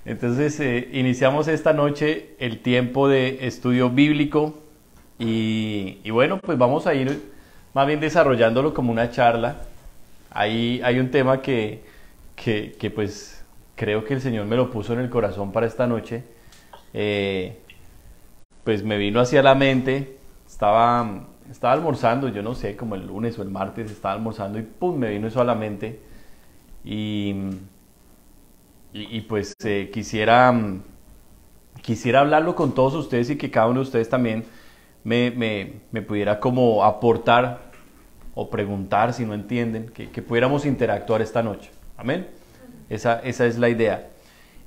Entonces, iniciamos esta noche el tiempo de estudio bíblico y bueno, pues vamos a ir más bien desarrollándolo como una charla. Hay un tema que pues creo que el Señor me lo puso en el corazón para esta noche. Pues me vino hacia la mente, estaba almorzando, yo no sé, como el lunes o el martes estaba almorzando y pum, me vino eso a la mente y pues quisiera hablarlo con todos ustedes y que cada uno de ustedes también me pudiera como aportar o preguntar si no entienden, que pudiéramos interactuar esta noche. Amén. Esa es la idea.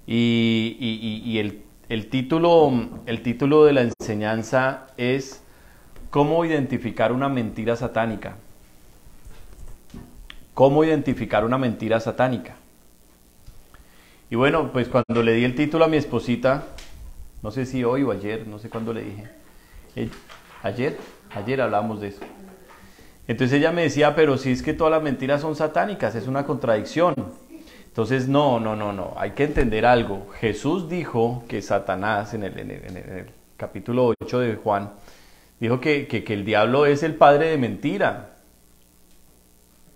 Y el título de la enseñanza es ¿cómo identificar una mentira satánica? ¿Cómo identificar una mentira satánica? Y bueno, pues cuando le di el título a mi esposita, no sé si hoy o ayer, no sé cuándo le dije. Ayer hablamos de eso. Entonces ella me decía, pero si es que todas las mentiras son satánicas, es una contradicción. Entonces no, hay que entender algo. Jesús dijo que Satanás, en el capítulo 8 de Juan, dijo que el diablo es el padre de mentira.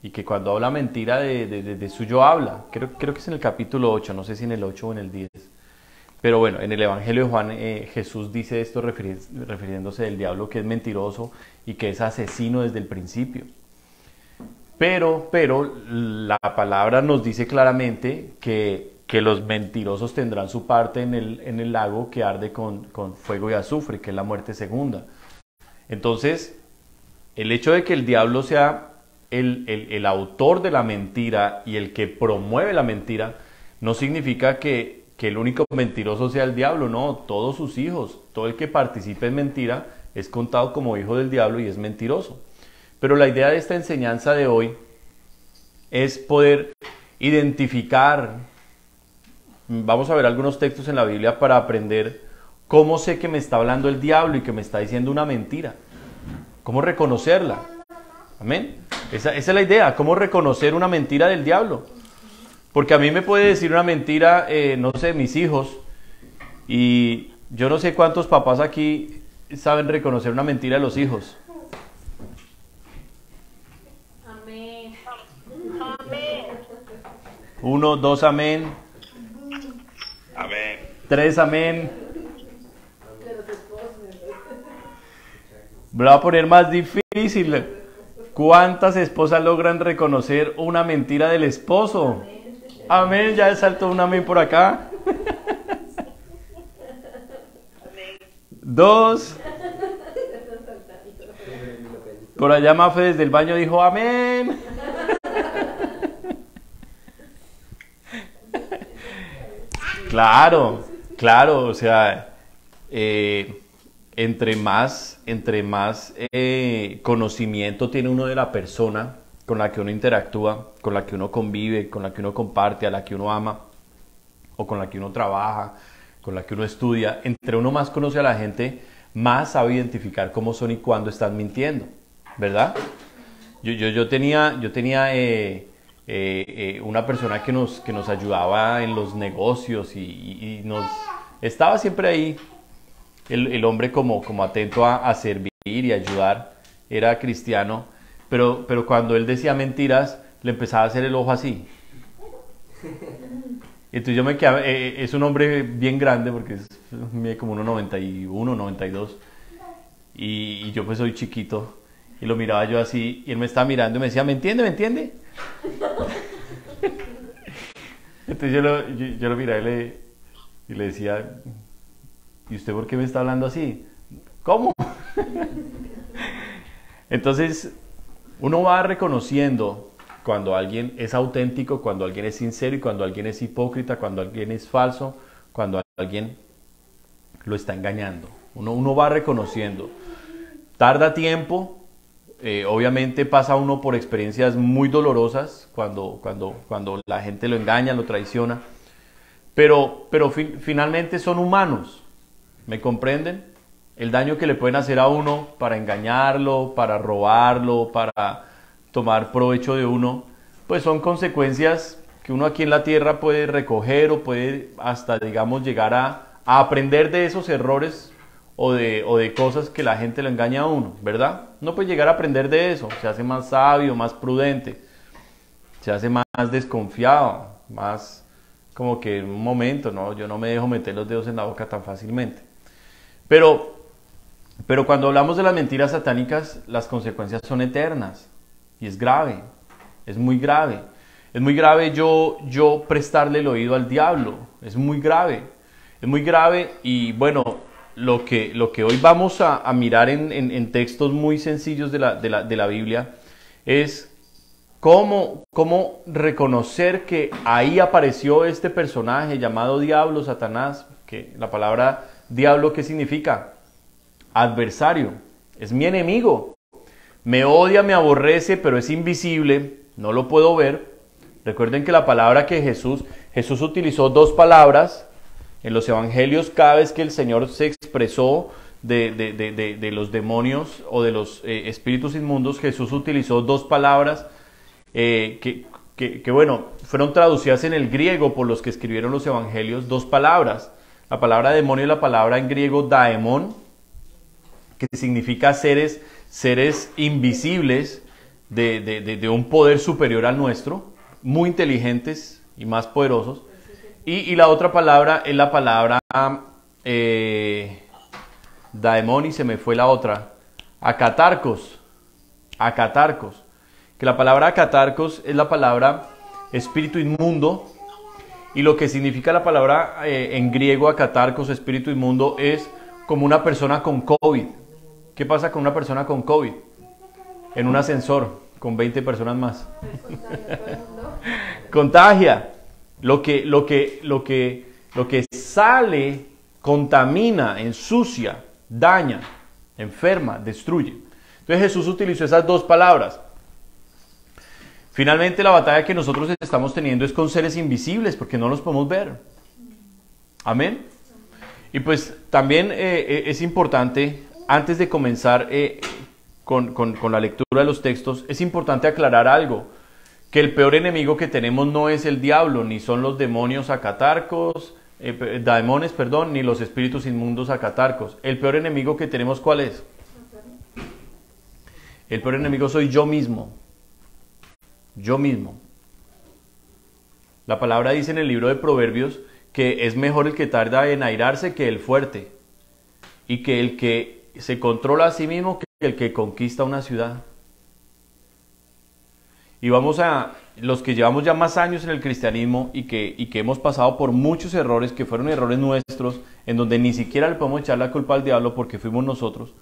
Y que cuando habla mentira de suyo habla. Creo que es en el capítulo 8, no sé si en el 8 o en el 10. Pero bueno, en el Evangelio de Juan Jesús dice esto refiriéndose del diablo, que es mentiroso y que es asesino desde el principio. Pero la palabra nos dice claramente que los mentirosos tendrán su parte en el lago que arde con fuego y azufre, que es la muerte segunda. Entonces, el hecho de que el diablo sea el autor de la mentira y el que promueve la mentira, no significa que el único mentiroso sea el diablo, no, todos sus hijos, todo el que participe en mentira es contado como hijo del diablo y es mentiroso. Pero la idea de esta enseñanza de hoy es poder identificar, vamos a ver algunos textos en la Biblia para aprender cómo sé que me está hablando el diablo y que me está diciendo una mentira, cómo reconocerla. Amén. Esa es la idea, cómo reconocer una mentira del diablo. Porque a mí me puede decir una mentira, no sé, mis hijos, y yo no sé cuántos papás aquí saben reconocer una mentira de los hijos. Amén. Amén. 1, 2, amén. Amén. 3, amén. Me lo voy a poner más difícil. ¿Cuántas esposas logran reconocer una mentira del esposo? Amén, ya saltó un amén por acá. 2. Por allá Mafe desde el baño dijo amén. Claro, o sea, entre más conocimiento tiene uno de la persona con la que uno interactúa, con la que uno convive, con la que uno comparte, a la que uno ama, o con la que uno trabaja, con la que uno estudia, entre uno más conoce a la gente, más sabe identificar cómo son y cuándo están mintiendo, ¿verdad? Yo tenía una persona que nos ayudaba en los negocios y nos estaba siempre ahí, el hombre como atento a servir y ayudar, era cristiano, pero cuando él decía mentiras, le empezaba a hacer el ojo así. Entonces yo me quedaba, es un hombre bien grande porque mide como 1,91, 92, y yo pues soy chiquito, y lo miraba yo así, y él me estaba mirando y me decía, ¿me entiende? Entonces yo lo miraba y le decía, ¿y usted por qué me está hablando así? ¿Cómo? Entonces, uno va reconociendo cuando alguien es auténtico, cuando alguien es sincero y cuando alguien es hipócrita, cuando alguien es falso, cuando alguien lo está engañando. Uno va reconociendo. Tarda tiempo, obviamente pasa uno por experiencias muy dolorosas cuando la gente lo engaña, lo traiciona, pero finalmente son humanos. ¿Me comprenden? El daño que le pueden hacer a uno para engañarlo, para robarlo, para tomar provecho de uno, pues son consecuencias que uno aquí en la tierra puede recoger o puede hasta, digamos, llegar a aprender de esos errores o de cosas que la gente le engaña a uno, ¿verdad? Uno puede llegar a aprender de eso, se hace más sabio, más prudente, se hace más desconfiado, más como que en un momento, ¿no? Yo no me dejo meter los dedos en la boca tan fácilmente. Pero cuando hablamos de las mentiras satánicas, las consecuencias son eternas y es grave, es muy grave. Es muy grave yo prestarle el oído al diablo, es muy grave y bueno, lo que hoy vamos a mirar en textos muy sencillos de la Biblia es cómo reconocer que ahí apareció este personaje llamado diablo, Satanás, que la palabra diablo, ¿qué significa? Adversario, es mi enemigo, me odia, me aborrece, pero es invisible, no lo puedo ver. Recuerden que la palabra que Jesús utilizó dos palabras en los evangelios. Cada vez que el Señor se expresó de los demonios o de los espíritus inmundos, Jesús utilizó dos palabras que bueno, fueron traducidas en el griego por los que escribieron los evangelios, dos palabras. La palabra demonio y la palabra en griego daemon, que significa seres invisibles de un poder superior al nuestro, muy inteligentes y más poderosos. Y la otra palabra es la palabra daemon, y se me fue la otra, acatarcos, que la palabra acatarcos es la palabra espíritu inmundo, y lo que significa la palabra en griego acatarcos, espíritu inmundo, es como una persona con COVID. ¿Qué pasa con una persona con COVID? En un ascensor con 20 personas más. Contagia. Lo que sale contamina, ensucia, daña, enferma, destruye. Entonces Jesús utilizó esas dos palabras. Finalmente la batalla que nosotros estamos teniendo es con seres invisibles porque no los podemos ver. Amén. Y pues también es importante, antes de comenzar con la lectura de los textos, es importante aclarar algo, que el peor enemigo que tenemos no es el diablo, ni son los demonios acatarcos, ni los espíritus inmundos acatarcos. El peor enemigo que tenemos, ¿cuál es? El peor enemigo soy yo mismo. Yo mismo. La palabra dice en el libro de Proverbios que es mejor el que tarda en airarse que el fuerte, y que el que se controla a sí mismo que el que conquista una ciudad. Y vamos a los que llevamos ya más años en el cristianismo y que hemos pasado por muchos errores que fueron errores nuestros, en donde ni siquiera le podemos echar la culpa al diablo porque fuimos nosotros.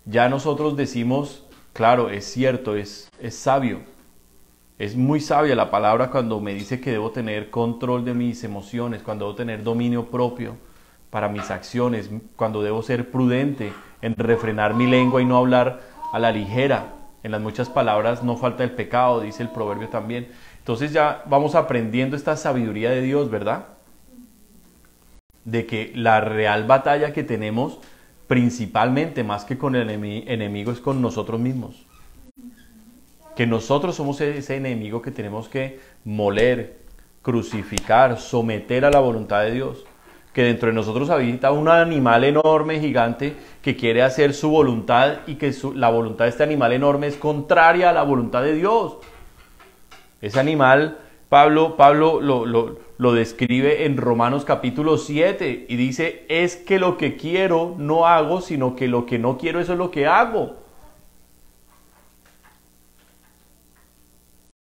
Ya nosotros decimos, claro, es cierto, es sabio. Es muy sabia la palabra cuando me dice que debo tener control de mis emociones, cuando debo tener dominio propio para mis acciones, cuando debo ser prudente en refrenar mi lengua y no hablar a la ligera. En las muchas palabras no falta el pecado, dice el proverbio también. Entonces ya vamos aprendiendo esta sabiduría de Dios, ¿verdad? De que la real batalla que tenemos, principalmente más que con el enemigo, es con nosotros mismos. Que nosotros somos ese enemigo que tenemos que moler, crucificar, someter a la voluntad de Dios. Que dentro de nosotros habita un animal enorme, gigante, que quiere hacer su voluntad, y que la voluntad de este animal enorme es contraria a la voluntad de Dios. Ese animal, Pablo lo describe en Romanos capítulo 7 y dice, es que lo que quiero no hago, sino que lo que no quiero, eso es lo que hago.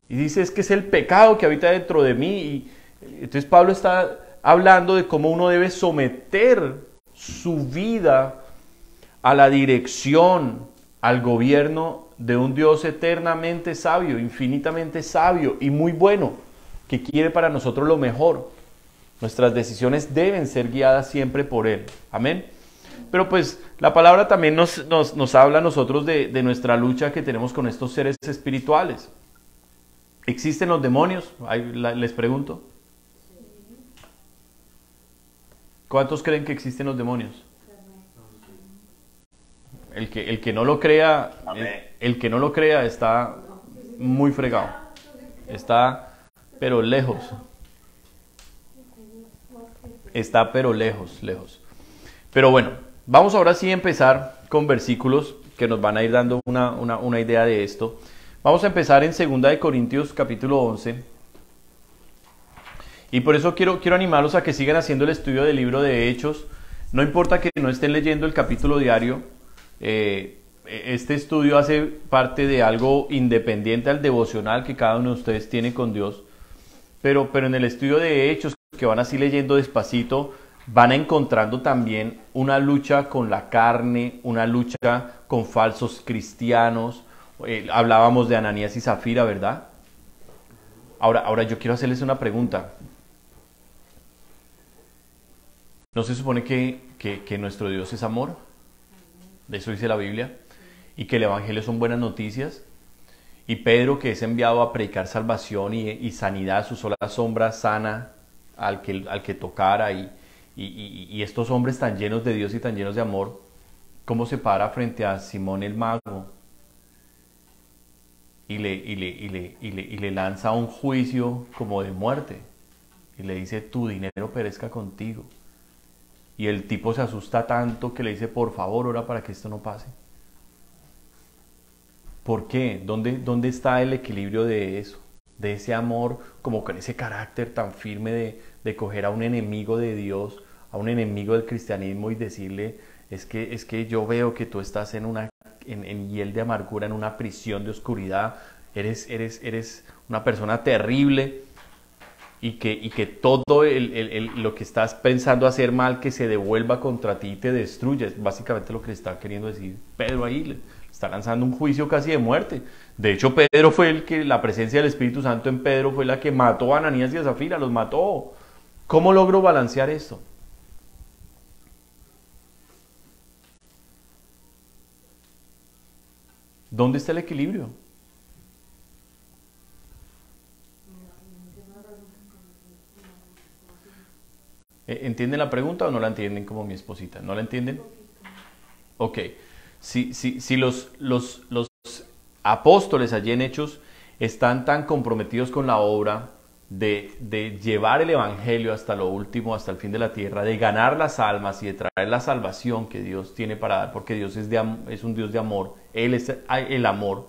Y dice, es que es el pecado que habita dentro de mí. Y entonces Pablo está hablando de cómo uno debe someter su vida a la dirección, al gobierno de un Dios eternamente sabio, infinitamente sabio y muy bueno, que quiere para nosotros lo mejor. Nuestras decisiones deben ser guiadas siempre por Él. Amén. Pero pues la palabra también nos habla a nosotros de nuestra lucha que tenemos con estos seres espirituales. ¿Existen los demonios? Les pregunto. ¿Cuántos creen que existen los demonios? El que no lo crea, el que no lo crea está muy fregado. Está pero lejos. Está pero lejos, lejos. Pero bueno, vamos ahora sí a empezar con versículos que nos van a ir dando una idea de esto. Vamos a empezar en 2 Corintios capítulo 11. Y por eso quiero animarlos a que sigan haciendo el estudio del libro de Hechos. No importa que no estén leyendo el capítulo diario. Este estudio hace parte de algo independiente al devocional que cada uno de ustedes tiene con Dios. Pero en el estudio de Hechos, que van así leyendo despacito, van encontrando también una lucha con la carne, una lucha con falsos cristianos. Hablábamos de Ananías y Zafira, ¿verdad? Ahora yo quiero hacerles una pregunta. ¿No se supone que nuestro Dios es amor? De eso dice la Biblia. Y que el Evangelio son buenas noticias. Y Pedro, que es enviado a predicar salvación y sanidad, su sola sombra sana al que tocara. Y estos hombres tan llenos de Dios y tan llenos de amor, ¿cómo se para frente a Simón el mago? Y le lanza un juicio como de muerte. Y le dice, tu dinero perezca contigo. Y el tipo se asusta tanto que le dice, por favor, ora para que esto no pase. ¿Por qué? ¿Dónde está el equilibrio de eso? De ese amor, como con ese carácter tan firme de coger a un enemigo de Dios, a un enemigo del cristianismo y decirle, es que yo veo que tú estás en hiel de amargura, en una prisión de oscuridad, eres una persona terrible y que todo lo que estás pensando hacer mal, que se devuelva contra ti y te destruya. Es básicamente lo que le está queriendo decir Pedro ahí. Está lanzando un juicio casi de muerte. De hecho, Pedro fue la presencia del Espíritu Santo en Pedro fue la que mató a Ananías y a Zafira, los mató. ¿Cómo logro balancear esto? ¿Dónde está el equilibrio? ¿Entienden la pregunta o no la entienden como mi esposita? ¿No la entienden? Ok. Si los apóstoles allí en Hechos están tan comprometidos con la obra de llevar el Evangelio hasta lo último, hasta el fin de la tierra, de ganar las almas y de traer la salvación que Dios tiene para dar, porque Dios es un Dios de amor, Él es el amor,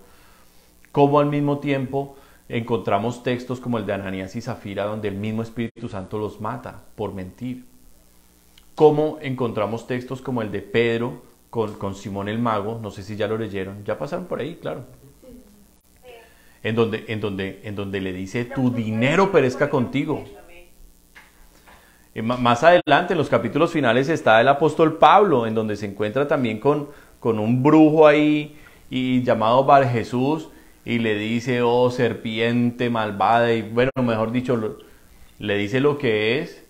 como al mismo tiempo encontramos textos como el de Ananías y Zafira, donde el mismo Espíritu Santo los mata por mentir. Como encontramos textos como el de Pedro con Simón el mago, no sé si ya lo leyeron, ya pasaron por ahí, claro. En donde le dice, tu dinero perezca contigo. Más adelante, en los capítulos finales, está el apóstol Pablo, en donde se encuentra también con un brujo ahí y llamado Bar Jesús, y le dice, oh serpiente malvada, y bueno, mejor dicho, le dice lo que es,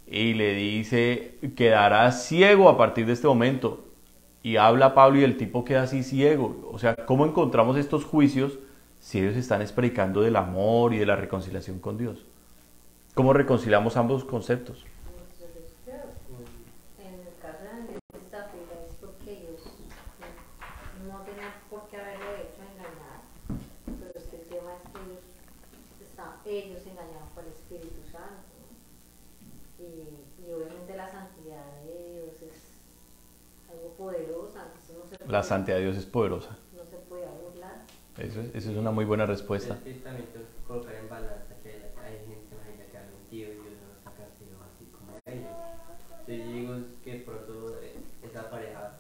y le dice, quedarás ciego a partir de este momento. Y habla Pablo y el tipo queda así ciego. O sea, ¿cómo encontramos estos juicios si ellos están predicando del amor y de la reconciliación con Dios? ¿Cómo reconciliamos ambos conceptos? En el caso de Ananías y Zafira es porque ellos no tenían por qué haberlo hecho engañar, pero es que el tema es que ellos engañados por el Espíritu Santo, ¿no? Y obviamente la santidad de Dios es algo poderosa. La santidad de Dios es poderosa. No se puede burlar. Eso es una muy buena respuesta. Es que también tengo que colocar en balanza que hay gente mágica que ha mentido y Dios no nos ha castigado así como a ellos. Entonces yo digo que pronto esa pareja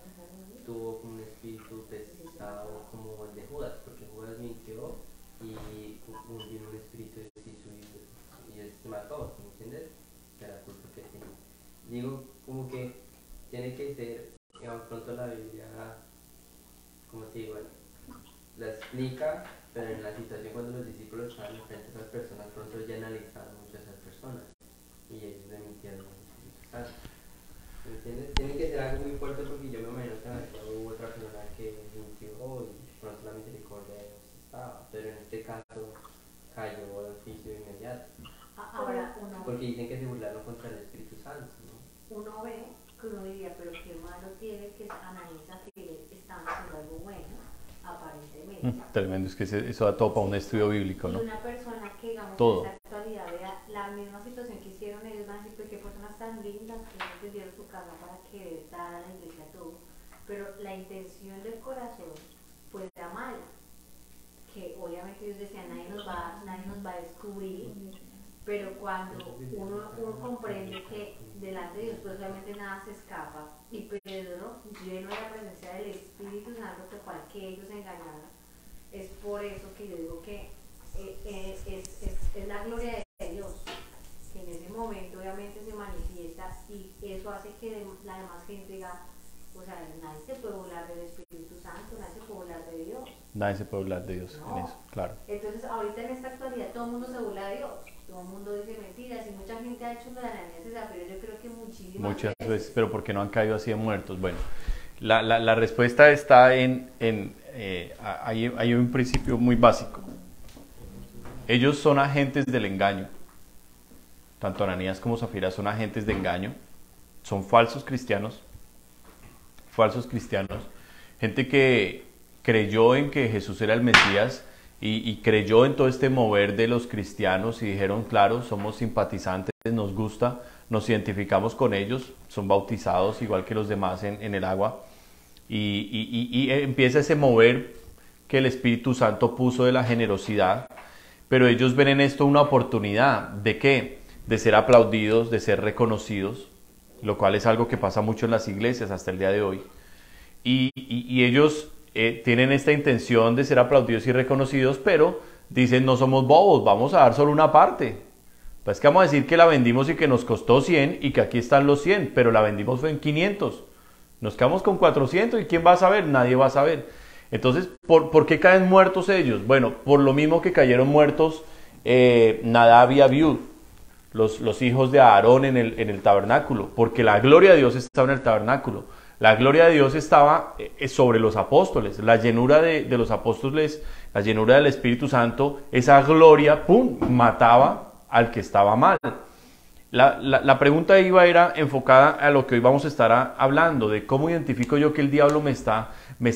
tuvo un espíritu pesado como el de Judas, porque Judas mintió y vino un espíritu de sí y él se mató, ¿me entiendes? De la culpa que tenía. Digo como que tiene que ser, digamos, pronto la Biblia, como te digo, la explica, pero en la situación cuando los discípulos estaban frente a esas personas, pronto ya analizaron mucho a esas personas y ellos le mintieron al Espíritu Santo. ¿Me entiendes? Tiene que ser algo muy fuerte porque yo me imagino que hubo otra persona que mintió y pronto la misericordia de Dios estaba, pero en este caso cayó al juicio inmediato. Ahora Porque dicen que se burlaron contra el Espíritu Santo, ¿no? uno ve que uno diría, pero qué malo tiene que Ananías y Zafira estaban haciendo algo bueno, aparentemente. Tremendo, es que eso da todo para un estudio bíblico, ¿no? Y una persona que, digamos, Todo. en esa actualidad tan linda que ellos vendieron su casa para que dara a la iglesia todo, pero la intención del corazón pues era mala, que obviamente ellos decían nadie nos va a descubrir, pero cuando uno comprende que delante de Dios pues realmente nada se escapa, y Pedro, lleno de la presencia del Espíritu Santo, que fue al que ellos engañaron, es por eso que yo digo que es la gloria de Dios, que en ese momento obviamente se manifiesta, y eso hace que la demás gente diga, o sea, nadie se puede burlar del Espíritu Santo, nadie se puede burlar de Dios. Nadie se puede hablar de Dios No. en eso, claro. Entonces ahorita en esta actualidad todo el mundo se burla de Dios, todo el mundo dice mentiras, y mucha gente ha hecho lo de Ananías y Zafira, yo creo que muchísimas Muchas veces, pero ¿por qué no han caído así de muertos? Bueno, la respuesta está hay un principio muy básico. Ellos son agentes del engaño. Tanto Ananías como Zafira son agentes de engaño. Son falsos cristianos. Gente que creyó en que Jesús era el Mesías y creyó en todo este mover de los cristianos y dijeron, claro, somos simpatizantes, nos gusta, nos identificamos con ellos, son bautizados igual que los demás en el agua. Y empieza ese mover que el Espíritu Santo puso de la generosidad, pero ellos ven en esto una oportunidad. ¿De qué? De ser aplaudidos, de ser reconocidos, lo cual es algo que pasa mucho en las iglesias hasta el día de hoy. Y ellos tienen esta intención de ser aplaudidos y reconocidos, pero dicen, no somos bobos, vamos a dar solo una parte. Pues que vamos a decir que la vendimos y que nos costó 100 y que aquí están los 100, pero la vendimos fue en 500. Nos quedamos con 400 y ¿quién va a saber? Nadie va a saber. Entonces, ¿por qué caen muertos ellos? Bueno, por lo mismo que cayeron muertos Nadab y Abiud, los hijos de Aarón en el tabernáculo, porque la gloria de Dios estaba en el tabernáculo. La gloria de Dios estaba sobre los apóstoles, la llenura de los apóstoles, la llenura del Espíritu Santo, esa gloria, ¡pum!, mataba al que estaba mal. La pregunta era enfocada a lo que hoy vamos a estar hablando, de cómo identifico yo que el diablo me está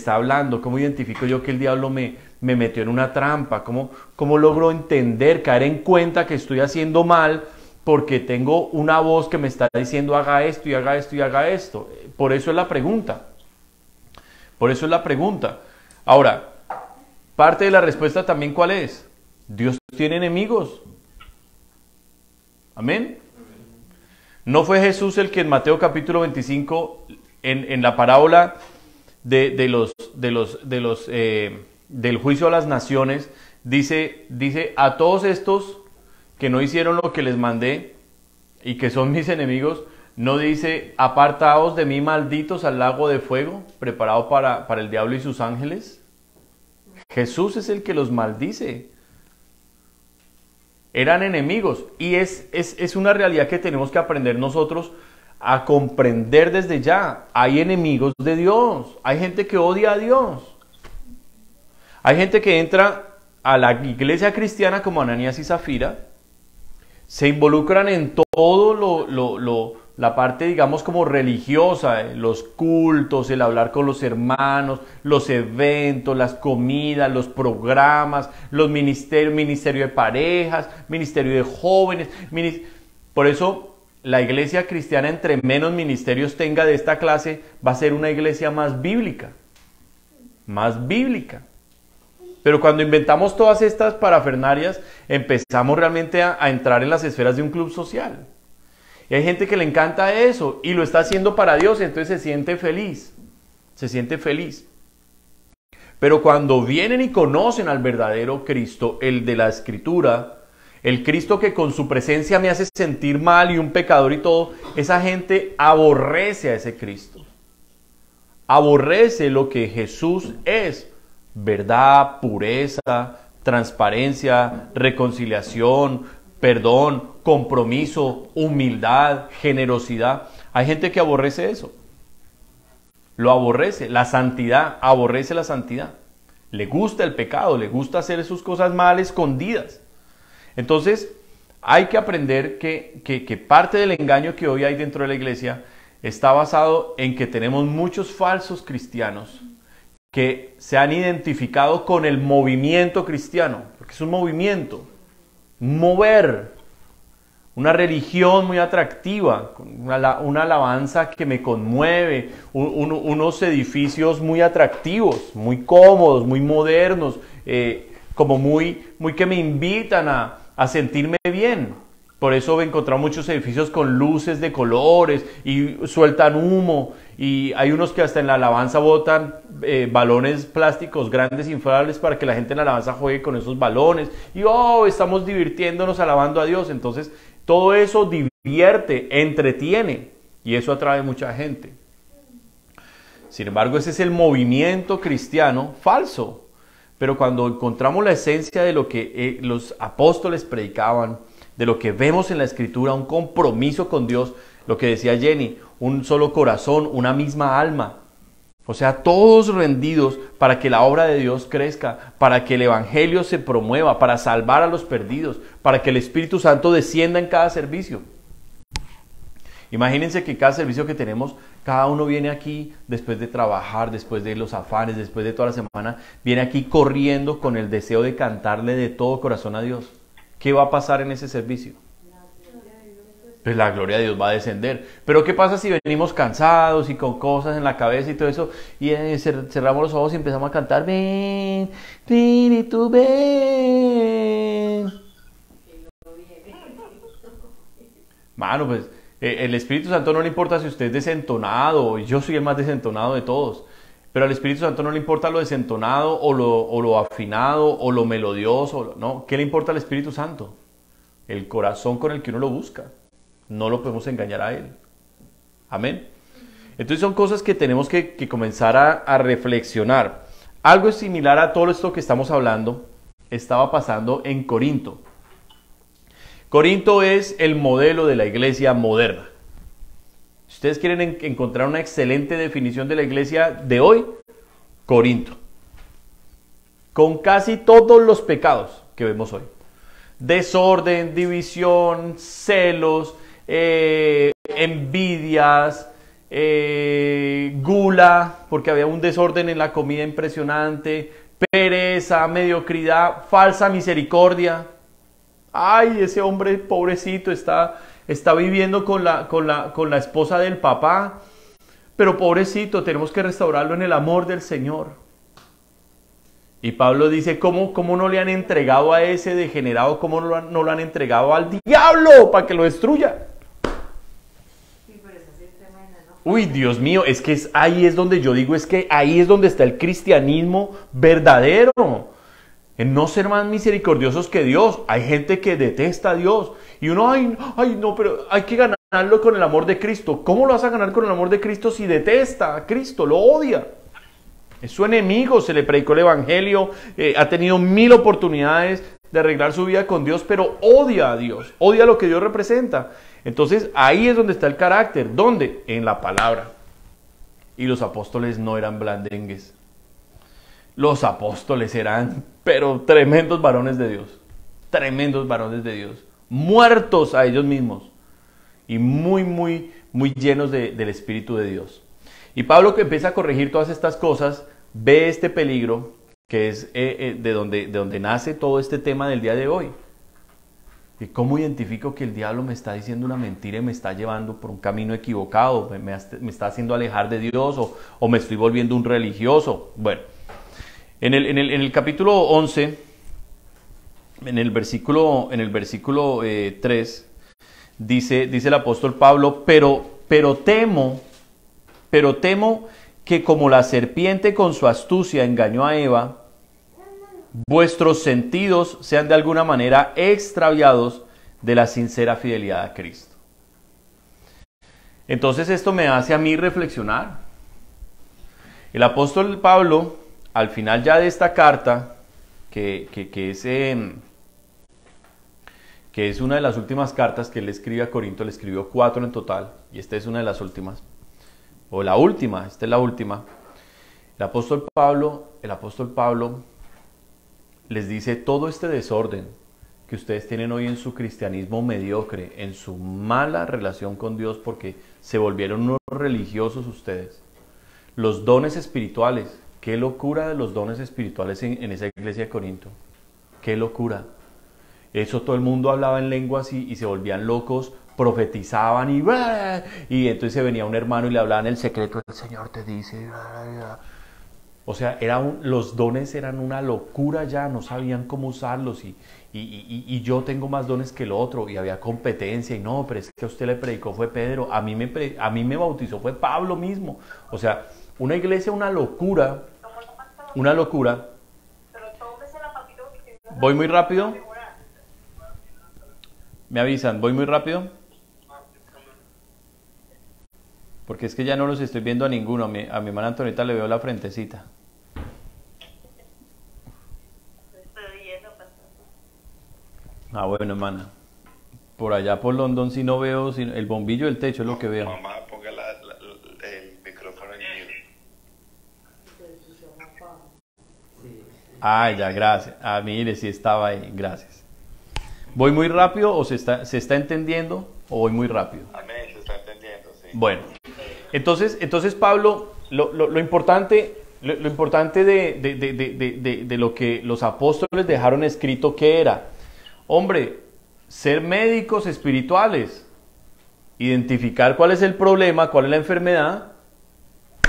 hablando, cómo identifico yo que el diablo me metió en una trampa, cómo logro entender, caer en cuenta que estoy haciendo mal, porque tengo una voz que me está diciendo haga esto y haga esto y haga esto. Por eso es la pregunta. Ahora, parte de la respuesta también, ¿cuál es? Dios tiene enemigos. Amén. ¿No fue Jesús el que en Mateo capítulo 25, en la parábola del juicio a las naciones, dice a todos estos que no hicieron lo que les mandé y que son mis enemigos, no dice, apartaos de mí, malditos, al lago de fuego preparado para el diablo y sus ángeles? Jesús es el que los maldice. Eran enemigos, y es una realidad que tenemos que aprender nosotros a comprender desde ya. Hay enemigos de Dios, hay gente que odia a Dios, hay gente que entra a la iglesia cristiana como Ananías y Zafira, se involucran en todo la parte, digamos, como religiosa, los cultos, el hablar con los hermanos, los eventos, las comidas, los programas, los ministerio de parejas, ministerio de jóvenes. Por eso la iglesia cristiana, entre menos ministerios tenga de esta clase, va a ser una iglesia más bíblica. Más bíblica. Pero cuando inventamos todas estas parafernalias, empezamos realmente a entrar en las esferas de un club social. Y hay gente que le encanta eso y lo está haciendo para Dios, entonces se siente feliz. Pero cuando vienen y conocen al verdadero Cristo, el de la Escritura, el Cristo que con su presencia me hace sentir mal y un pecador y todo, esa gente aborrece a ese Cristo. Aborrece lo que Jesús es. Verdad, pureza, transparencia, reconciliación, perdón, compromiso, humildad, generosidad. Hay gente que aborrece eso. Lo aborrece. La santidad, aborrece la santidad. Le gusta el pecado, le gusta hacer sus cosas mal escondidas. Entonces, hay que aprender que parte del engaño que hoy hay dentro de la iglesia está basado en que tenemos muchos falsos cristianos que se han identificado con el movimiento cristiano, porque es un movimiento, mover. una religión muy atractiva, una alabanza que me conmueve, unos edificios muy atractivos, muy cómodos, muy modernos, como muy que me invitan a sentirme bien. Por eso he encontrado muchos edificios con luces de colores y sueltan humo, y hay unos que hasta en la alabanza botan balones plásticos grandes inflables para que la gente en la alabanza juegue con esos balones, y estamos divirtiéndonos alabando a Dios. Entonces todo eso divierte, entretiene, y eso atrae mucha gente. Sin embargo, ese es el movimiento cristiano falso. Pero cuando encontramos la esencia de lo que los apóstoles predicaban, de lo que vemos en la Escritura, un compromiso con Dios, lo que decía Jenny, un solo corazón, una misma alma. O sea, todos rendidos para que la obra de Dios crezca, para que el Evangelio se promueva, para salvar a los perdidos, para que el Espíritu Santo descienda en cada servicio. Imagínense que cada servicio que tenemos, cada uno viene aquí después de trabajar, después de los afanes, después de toda la semana, viene aquí corriendo con el deseo de cantarle de todo corazón a Dios. ¿Qué va a pasar en ese servicio? Pues la gloria de Dios va a descender. Pero ¿qué pasa si venimos cansados y con cosas en la cabeza y todo eso, y cerramos los ojos y empezamos a cantar, ven, Espíritu, ven? Mano, pues el Espíritu Santo no le importa si usted es desentonado, y yo soy el más desentonado de todos, pero al Espíritu Santo no le importa lo desentonado o lo afinado o lo melodioso, ¿no? ¿Qué le importa al Espíritu Santo? El corazón con el que uno lo busca. No lo podemos engañar a Él. Amén. Entonces son cosas que tenemos que comenzar a reflexionar. Algo similar a todo esto que estamos hablando estaba pasando en Corinto. Corinto es el modelo de la iglesia moderna. Si ustedes quieren encontrar una excelente definición de la iglesia de hoy, Corinto. Con casi todos los pecados que vemos hoy. Desorden, división, celos, envidias, gula, porque había un desorden en la comida impresionante, pereza, mediocridad, falsa misericordia. Ay, ese hombre pobrecito está viviendo con la esposa del papá, pero pobrecito, tenemos que restaurarlo en el amor del Señor. Y Pablo dice, ¿cómo no le han entregado a ese degenerado? ¿Cómo no lo han entregado al diablo para que lo destruya? Sí, pero eso sí es tremenda, ¿no? Uy, Dios mío, es que ahí es donde yo digo, es que ahí es donde está el cristianismo verdadero. En no ser más misericordiosos que Dios. Hay gente que detesta a Dios. Y uno, ay, no, pero hay que ganarlo con el amor de Cristo. ¿Cómo lo vas a ganar con el amor de Cristo si detesta a Cristo? Lo odia. Es su enemigo, se le predicó el Evangelio, ha tenido 1000 oportunidades de arreglar su vida con Dios, pero odia a Dios, odia lo que Dios representa. Entonces ahí es donde está el carácter. ¿Dónde? En la palabra. Y los apóstoles no eran blandengues. Los apóstoles eran, pero tremendos varones de Dios. Tremendos varones de Dios. Muertos a ellos mismos. Y muy llenos del Espíritu de Dios. Y Pablo, que empieza a corregir todas estas cosas, ve este peligro que es de donde nace todo este tema del día de hoy. ¿Y cómo identifico que el diablo me está diciendo una mentira y me está llevando por un camino equivocado? ¿Me está haciendo alejar de Dios o me estoy volviendo un religioso? Bueno, en el capítulo 11, en el versículo 3, dice el apóstol Pablo, pero temo que como la serpiente con su astucia engañó a Eva, vuestros sentidos sean de alguna manera extraviados de la sincera fidelidad a Cristo. Entonces esto me hace a mí reflexionar. El apóstol Pablo, al final ya de esta carta, que es una de las últimas cartas que él escribe a Corinto, le escribió 4 en total, y esta es una de las últimas. O la última, esta es la última. El apóstol Pablo les dice, todo este desorden que ustedes tienen hoy en su cristianismo mediocre, en su mala relación con Dios, porque se volvieron unos religiosos ustedes. Los dones espirituales, qué locura de los dones espirituales en esa iglesia de Corinto. Qué locura. Eso todo el mundo hablaba en lenguas y se volvían locos, profetizaban y entonces se venía un hermano y le hablaban el secreto, el Señor te dice. O sea, los dones eran una locura ya, no sabían cómo usarlos y yo tengo más dones que el otro y había competencia y no, pero es que a usted le predicó fue Pedro, a mí me bautizó fue Pablo mismo. O sea, una iglesia, una locura. ¿Voy muy rápido? ¿Me avisan? ¿Voy muy rápido? Porque es que ya no los estoy viendo a ninguno. A mi hermana Antonita le veo la frentecita. Ah, bueno, hermana. Por allá por London sí no veo, el bombillo del techo es lo que veo. Mamá, ponga el micrófono en mute. Ah, ya, gracias. Ah, mire, sí estaba ahí, gracias. ¿Voy muy rápido o se está entendiendo o voy muy rápido? Amén, se está entendiendo, sí. Bueno, entonces Pablo, lo importante de lo que los apóstoles dejaron escrito, ¿qué era? Hombre, ser médicos espirituales, identificar cuál es el problema, cuál es la enfermedad,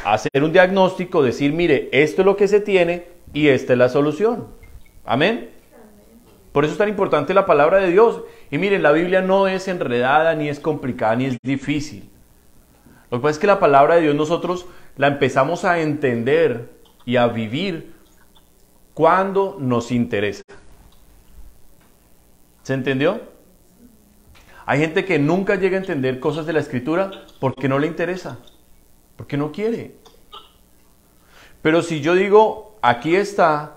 hacer un diagnóstico, decir, mire, esto es lo que se tiene y esta es la solución. Amén. Por eso es tan importante la palabra de Dios. Y miren, la Biblia no es enredada, ni es complicada, ni es difícil. Lo que pasa es que la palabra de Dios nosotros la empezamos a entender y a vivir cuando nos interesa. ¿Se entendió? Hay gente que nunca llega a entender cosas de la Escritura porque no le interesa, porque no quiere. Pero si yo digo, aquí está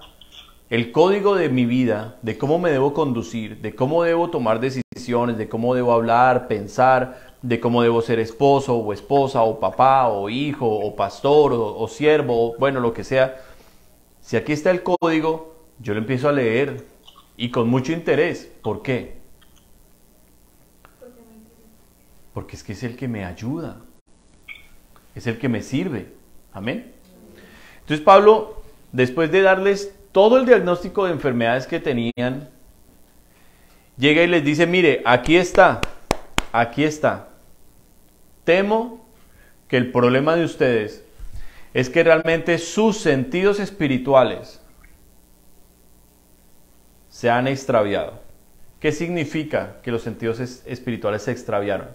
el código de mi vida, de cómo me debo conducir, de cómo debo tomar decisiones, de cómo debo hablar, pensar, de cómo debo ser esposo o esposa o papá o hijo o pastor o siervo, bueno, lo que sea. Si aquí está el código, yo lo empiezo a leer y con mucho interés. ¿Por qué? Porque es que es el que me ayuda, es el que me sirve. Amén. Entonces Pablo, después de darles todo el diagnóstico de enfermedades que tenían, llega y les dice, mire, aquí está. Temo que el problema de ustedes es que realmente sus sentidos espirituales se han extraviado. ¿Qué significa que los sentidos espirituales se extraviaron?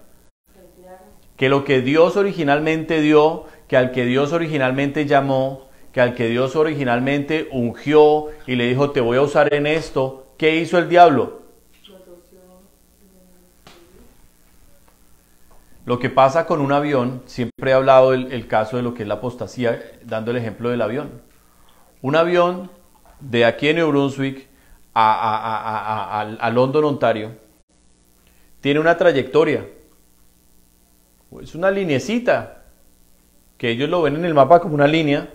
Que lo que Dios originalmente dio, que al que Dios originalmente llamó, que al que Dios originalmente ungió y le dijo, te voy a usar en esto, ¿qué hizo el diablo? Lo que pasa con un avión, siempre he hablado el caso de lo que es la apostasía, dando el ejemplo del avión. Un avión de aquí en New Brunswick a London, Ontario, tiene una trayectoria. Es una lineecita, que ellos lo ven en el mapa como una línea,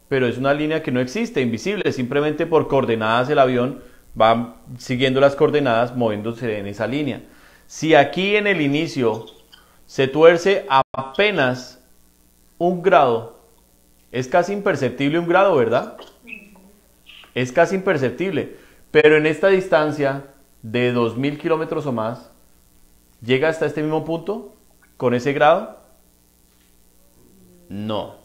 pero es una línea que no existe, invisible, simplemente por coordenadas el avión va siguiendo las coordenadas, moviéndose en esa línea. Si aquí en el inicio se tuerce apenas 1 grado, es casi imperceptible 1 grado, ¿verdad? Es casi imperceptible, pero en esta distancia de 2000 kilómetros o más, ¿llega hasta este mismo punto con ese grado? No.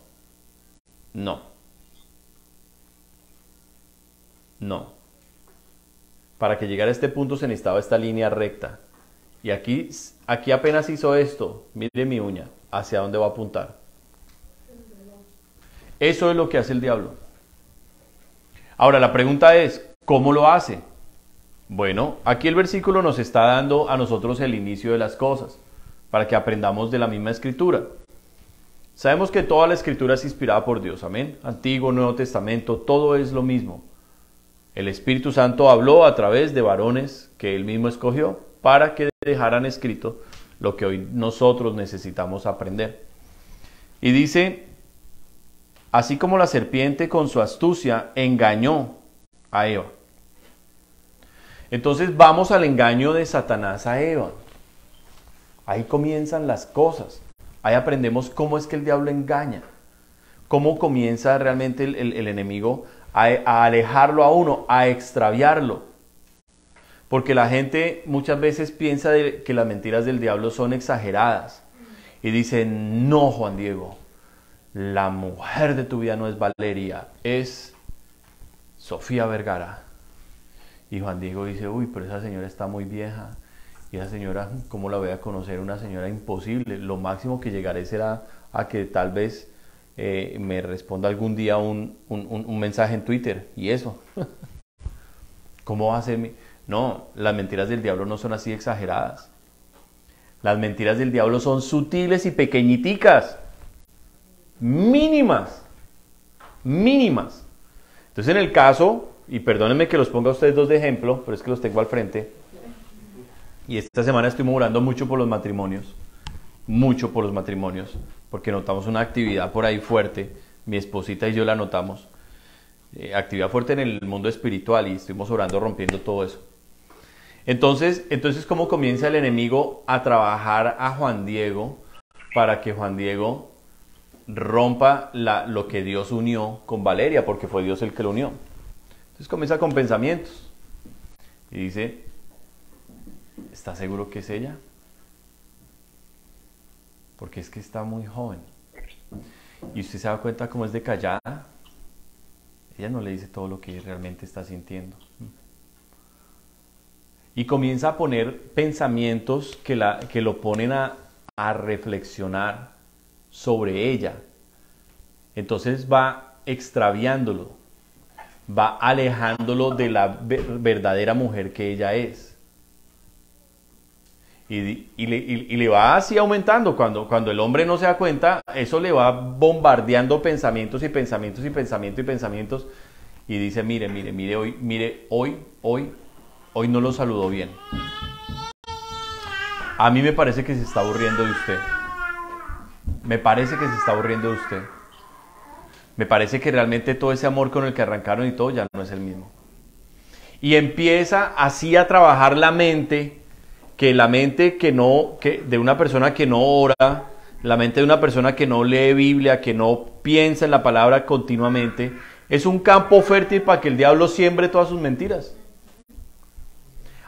Para que llegara a este punto se necesitaba esta línea recta. Y aquí apenas hizo esto, mire mi uña, hacia dónde va a apuntar. Eso es lo que hace el diablo. Ahora la pregunta es, ¿cómo lo hace? Bueno, aquí el versículo nos está dando a nosotros el inicio de las cosas, para que aprendamos de la misma escritura. Sabemos que toda la escritura es inspirada por Dios, amén. Antiguo, Nuevo Testamento, todo es lo mismo. El Espíritu Santo habló a través de varones que Él mismo escogió para que dejaran escrito lo que hoy nosotros necesitamos aprender. Y dice, así como la serpiente con su astucia engañó a Eva. Entonces vamos al engaño de Satanás a Eva. Ahí comienzan las cosas. Ahí aprendemos cómo es que el diablo engaña. Cómo comienza realmente el enemigo a alejarlo a uno, a extraviarlo. Porque la gente muchas veces piensa que las mentiras del diablo son exageradas. Y dicen, no, Juan Diego, la mujer de tu vida no es Valeria, es Sofía Vergara. Y Juan Diego dice, uy, pero esa señora está muy vieja. Y esa señora, ¿cómo la voy a conocer? Una señora imposible. Lo máximo que llegaré será a que tal vez me responda algún día un mensaje en Twitter. Y eso. ¿Cómo va a ser? No, las mentiras del diablo no son así exageradas. Las mentiras del diablo son sutiles y pequeñiticas. Mínimas. Mínimas. Entonces en el caso, y perdónenme que los ponga a ustedes dos de ejemplo, pero es que los tengo al frente. Y esta semana estoy orando mucho por los matrimonios. Mucho por los matrimonios. Porque notamos una actividad por ahí fuerte. Mi esposita y yo la notamos. Actividad fuerte en el mundo espiritual y estuvimos orando, rompiendo todo eso. Entonces, ¿cómo comienza el enemigo a trabajar a Juan Diego para que Juan Diego rompa lo que Dios unió con Valeria? Porque fue Dios el que lo unió. Entonces comienza con pensamientos. Y dice, ¿está seguro que es ella? Porque es que está muy joven. Y usted se da cuenta cómo es de callada. Ella no le dice todo lo que realmente está sintiendo. Y comienza a poner pensamientos que lo ponen a reflexionar sobre ella. Entonces va extraviándolo, va alejándolo de la verdadera mujer que ella es. Y le va así aumentando. Cuando el hombre no se da cuenta, eso le va bombardeando pensamientos y pensamientos y pensamientos y pensamientos. Y dice, hoy no lo saludó bien. A mí me parece que se está aburriendo de usted. Me parece que se está aburriendo de usted. Me parece que realmente todo ese amor con el que arrancaron y todo ya no es el mismo. Y empieza así a trabajar la mente, que de una persona que no ora, la mente de una persona que no lee Biblia, que no piensa en la palabra continuamente, es un campo fértil para que el diablo siembre todas sus mentiras.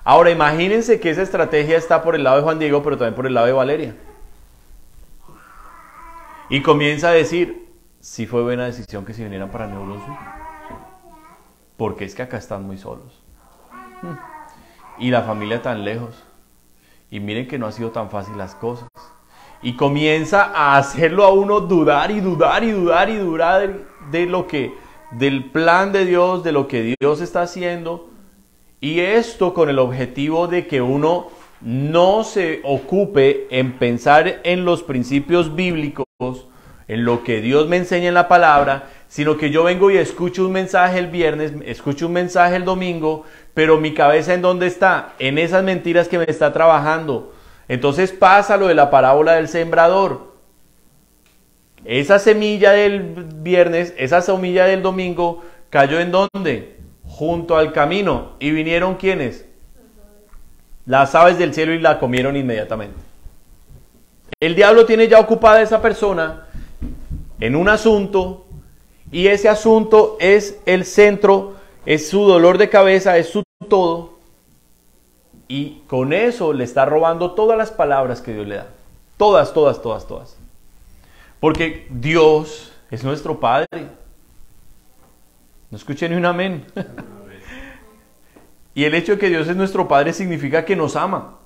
Ahora imagínense que esa estrategia está por el lado de Juan Diego, pero también por el lado de Valeria. Y comienza a decir, sí fue buena decisión que se vinieran para Neuronsu, porque es que acá están muy solos. Y la familia tan lejos. Y miren que no ha sido tan fácil las cosas. Y comienza a hacerlo a uno dudar y dudar y dudar y dudar del plan de Dios, de lo que Dios está haciendo. Y esto con el objetivo de que uno no se ocupe en pensar en los principios bíblicos, en lo que Dios me enseña en la palabra, sino que yo vengo y escucho un mensaje el viernes, escucho un mensaje el domingo, pero mi cabeza ¿en dónde está? En esas mentiras que me está trabajando. Entonces pasa lo de la parábola del sembrador. Esa semilla del viernes, esa semilla del domingo, ¿cayó en dónde? Junto al camino. ¿Y vinieron quiénes? Las aves del cielo y la comieron inmediatamente. El diablo tiene ya ocupada a esa persona en un asunto, y ese asunto es el centro, es su dolor de cabeza, es su todo, y con eso le está robando todas las palabras que Dios le da. Todas. Porque Dios es nuestro Padre. No escuché ni un amén. Y el hecho de que Dios es nuestro Padre significa que nos ama.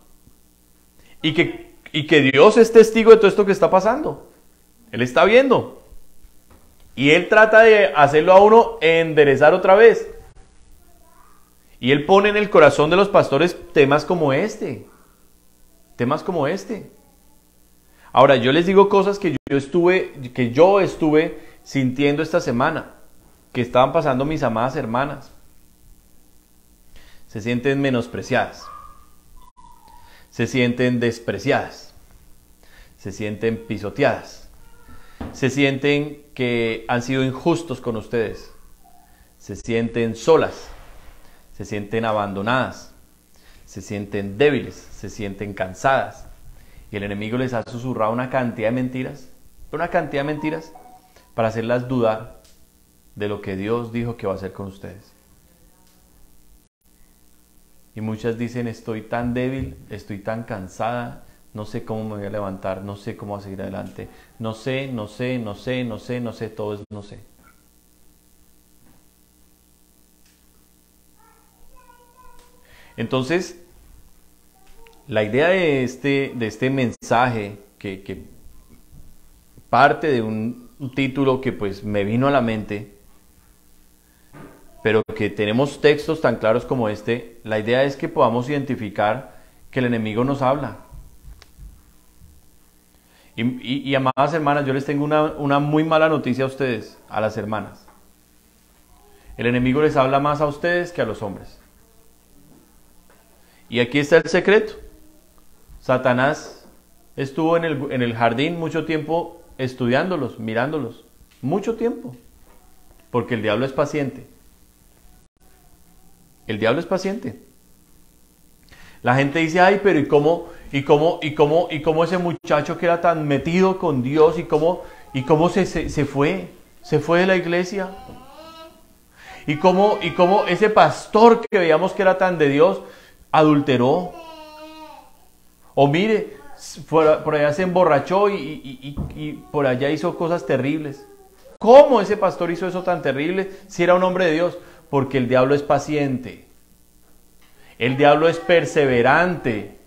Y que Dios es testigo de todo esto que está pasando. Él está viendo. Y Él trata de hacerlo a uno enderezar otra vez. Y Él pone en el corazón de los pastores temas como este. Temas como este. Ahora, yo les digo cosas que yo estuve sintiendo esta semana. Que estaban pasando mis amadas hermanas. Se sienten menospreciadas. Se sienten despreciadas. Se sienten pisoteadas. Se sienten que han sido injustos con ustedes. Se sienten solas. Se sienten abandonadas. Se sienten débiles. Se sienten cansadas. Y el enemigo les ha susurrado una cantidad de mentiras. Una cantidad de mentiras para hacerlas dudar de lo que Dios dijo que va a hacer con ustedes. Y muchas dicen, estoy tan débil, estoy tan cansada, no sé cómo me voy a levantar, no sé cómo seguir adelante, no sé, todo es no sé. Entonces, la idea de este mensaje, que parte de un título que pues me vino a la mente, pero que tenemos textos tan claros como este, la idea es que podamos identificar que el enemigo nos habla. Y amadas hermanas, yo les tengo una muy mala noticia a ustedes, a las hermanas. El enemigo les habla más a ustedes que a los hombres. Y aquí está el secreto. Satanás estuvo en el jardín mucho tiempo estudiándolos, mirándolos. Mucho tiempo. Porque el diablo es paciente. El diablo es paciente. La gente dice, ay, pero ¿y cómo ese muchacho que era tan metido con Dios y cómo se fue de la iglesia? Y cómo ese pastor que veíamos que era tan de Dios adulteró? O mire, por allá se emborrachó y por allá hizo cosas terribles. ¿Cómo ese pastor hizo eso tan terrible si era un hombre de Dios? Porque el diablo es paciente. El diablo es perseverante.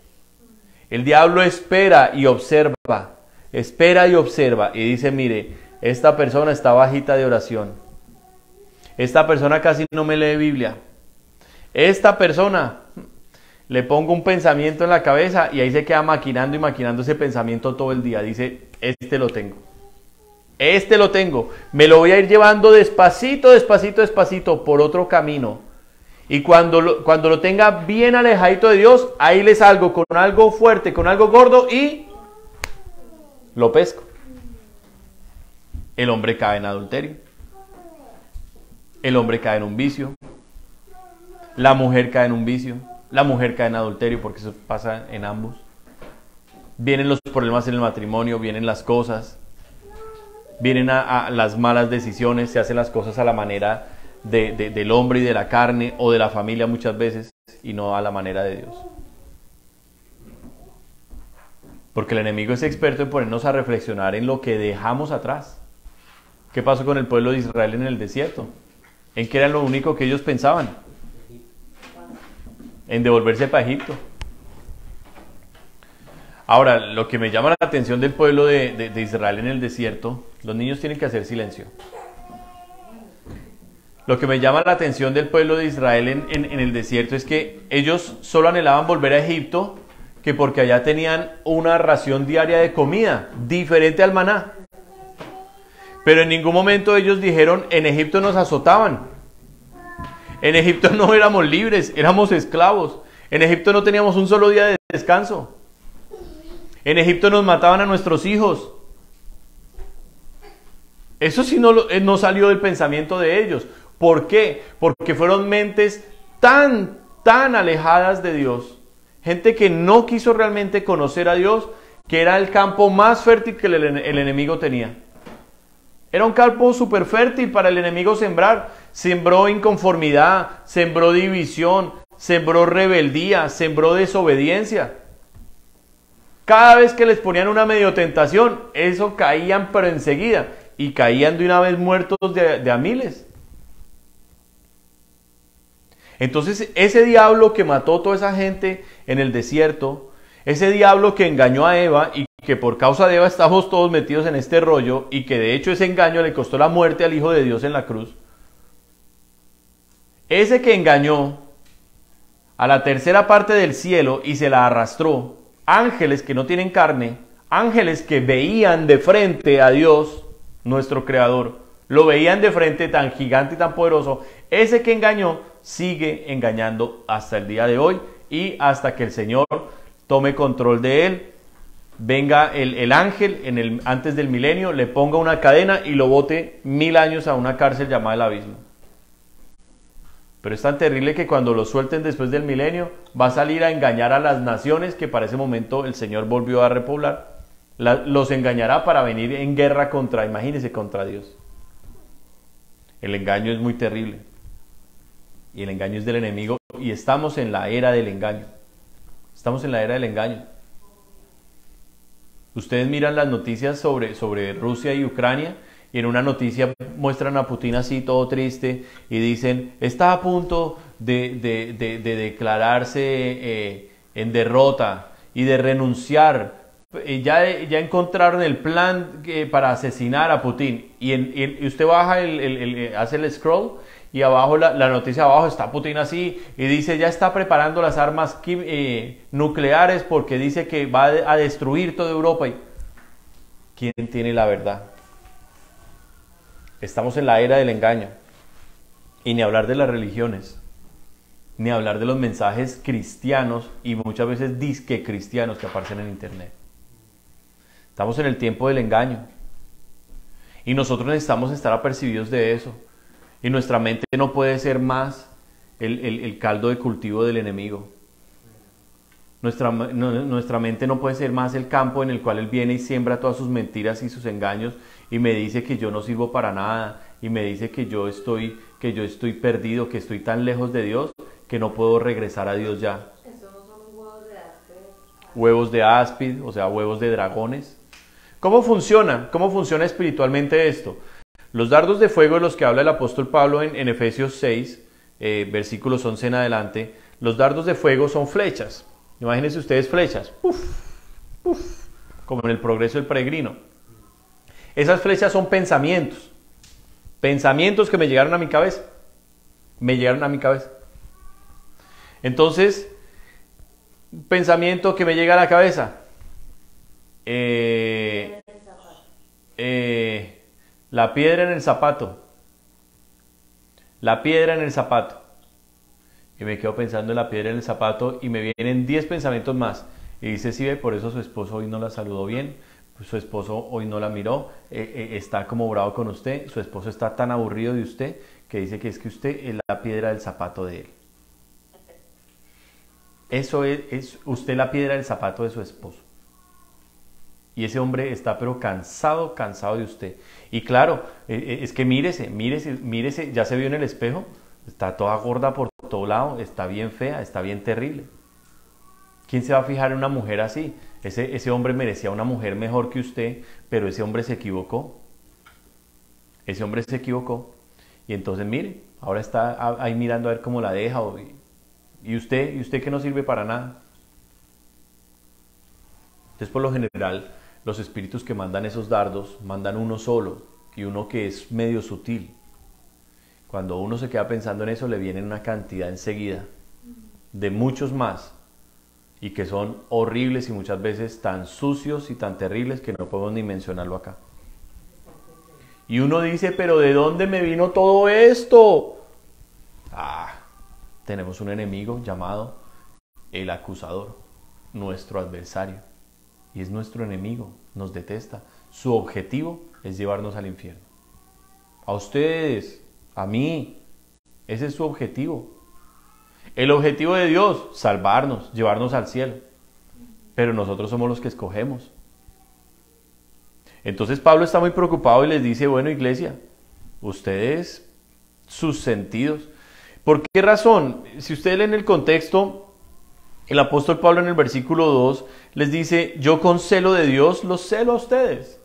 El diablo espera y observa. Espera y observa. Y dice, mire, esta persona está bajita de oración. Esta persona casi no me lee Biblia. Esta persona, le pongo un pensamiento en la cabeza y ahí se queda maquinando y maquinando ese pensamiento todo el día. Dice, este lo tengo. Este lo tengo. Me lo voy a ir llevando despacito por otro camino. Y cuando lo tenga bien alejadito de Dios, ahí le salgo con algo fuerte, con algo gordo y lo pesco. El hombre cae en adulterio. El hombre cae en un vicio. La mujer cae en un vicio. La mujer cae en adulterio, porque eso pasa en ambos. Vienen los problemas en el matrimonio, vienen las cosas. Vienen a las malas decisiones, se hacen las cosas a la manera del hombre y de la carne o de la familia muchas veces y no a la manera de Dios. Porque el enemigo es experto en ponernos a reflexionar en lo que dejamos atrás. ¿Qué pasó con el pueblo de Israel en el desierto? ¿En qué era lo único que ellos pensaban? En devolverse para Egipto. Ahora, lo que me llama la atención del pueblo de Israel en el desierto, los niños tienen que hacer silencio. Lo que me llama la atención del pueblo de Israel en el desierto es que ellos solo anhelaban volver a Egipto, que porque allá tenían una ración diaria de comida, diferente al maná. Pero en ningún momento ellos dijeron, en Egipto nos azotaban. En Egipto no éramos libres, éramos esclavos. En Egipto no teníamos un solo día de descanso. En Egipto nos mataban a nuestros hijos. Eso sí no salió del pensamiento de ellos. ¿Por qué? Porque fueron mentes tan alejadas de Dios. Gente que no quiso realmente conocer a Dios, que era el campo más fértil que el enemigo tenía. Era un campo súper fértil para el enemigo sembrar. Sembró inconformidad, sembró división, sembró rebeldía, sembró desobediencia. Cada vez que les ponían una medio tentación, eso caían pero enseguida. Y caían de una vez muertos de a miles. Entonces ese diablo que mató toda esa gente en el desierto, ese diablo que engañó a Eva y que por causa de Eva estamos todos metidos en este rollo y que de hecho ese engaño le costó la muerte al Hijo de Dios en la cruz. Ese que engañó a la tercera parte del cielo y se la arrastró, ángeles que no tienen carne, ángeles que veían de frente a Dios, nuestro Creador, lo veían de frente tan gigante y tan poderoso, ese que engañó sigue engañando hasta el día de hoy y hasta que el Señor tome control de él, venga el ángel antes del milenio, le ponga una cadena y lo bote 1000 años a una cárcel llamada el abismo. Pero es tan terrible que cuando lo suelten después del milenio, va a salir a engañar a las naciones que para ese momento el Señor volvió a repoblar. Los engañará para venir en guerra imagínense, contra Dios. El engaño es muy terrible. Y el engaño es del enemigo y estamos en la era del engaño. Estamos en la era del engaño. Ustedes miran las noticias sobre Rusia y Ucrania, y en una noticia muestran a Putin así todo triste y dicen, está a punto de declararse en derrota y de renunciar. Ya encontraron el plan para asesinar a Putin. Y usted baja, hace el scroll, y abajo, la noticia abajo está Putin así, y dice, ya está preparando las armas nucleares porque dice que va a destruir toda Europa. ¿Quién tiene la verdad? Estamos en la era del engaño. Y ni hablar de las religiones, ni hablar de los mensajes cristianos y muchas veces disque cristianos que aparecen en internet. Estamos en el tiempo del engaño. Y nosotros necesitamos estar apercibidos de eso. Y nuestra mente no puede ser más el caldo de cultivo del enemigo. Nuestra mente no puede ser más el campo en el cual él viene y siembra todas sus mentiras y sus engaños y me dice que yo no sirvo para nada y me dice que yo estoy perdido, que estoy tan lejos de Dios que no puedo regresar a Dios ya. Eso no son huevos de áspid. Huevos de áspid, o sea, huevos de dragones. ¿Cómo funciona? ¿Cómo funciona espiritualmente esto? Los dardos de fuego de los que habla el apóstol Pablo en Efesios 6, versículos 11 en adelante, los dardos de fuego son flechas. Imagínense ustedes flechas, ¡puf! ¡Puf! Como en el progreso del peregrino. Esas flechas son pensamientos. Pensamientos que me llegaron a mi cabeza. Me llegaron a mi cabeza. Entonces, pensamiento que me llega a la cabeza. La piedra en el zapato. La piedra en el zapato. Y me quedo pensando en la piedra en el zapato y me vienen 10 pensamientos más. Y dice, sí, ve, por eso su esposo hoy no la saludó bien, pues su esposo hoy no la miró, está como bravo con usted, su esposo está tan aburrido de usted que dice que es que usted es la piedra del zapato de él. Eso es usted la piedra del zapato de su esposo. Y ese hombre está pero cansado de usted. Y claro, es que mírese, ya se vio en el espejo. Está toda gorda por todo lado, está bien fea, está bien terrible. ¿Quién se va a fijar en una mujer así? Ese hombre merecía una mujer mejor que usted, pero ese hombre se equivocó. Ese hombre se equivocó. Y entonces mire, ahora está ahí mirando a ver cómo la deja. ¿Y usted que no sirve para nada? Entonces por lo general, los espíritus que mandan esos dardos, mandan uno solo y uno que es medio sutil. Cuando uno se queda pensando en eso, le viene una cantidad enseguida de muchos más y que son horribles y muchas veces tan sucios y tan terribles que no podemos ni mencionarlo acá. Y uno dice, pero ¿de dónde me vino todo esto? Tenemos un enemigo llamado el acusador, nuestro adversario. Y es nuestro enemigo, nos detesta. Su objetivo es llevarnos al infierno. A ustedes, a mí, ese es su objetivo. El objetivo de Dios, salvarnos, llevarnos al cielo. Pero nosotros somos los que escogemos. Entonces Pablo está muy preocupado y les dice, bueno, iglesia, ustedes, sus sentidos. ¿Por qué razón? Si ustedes leen el contexto, el apóstol Pablo en el versículo 2 les dice, yo con celo de Dios los celo a ustedes.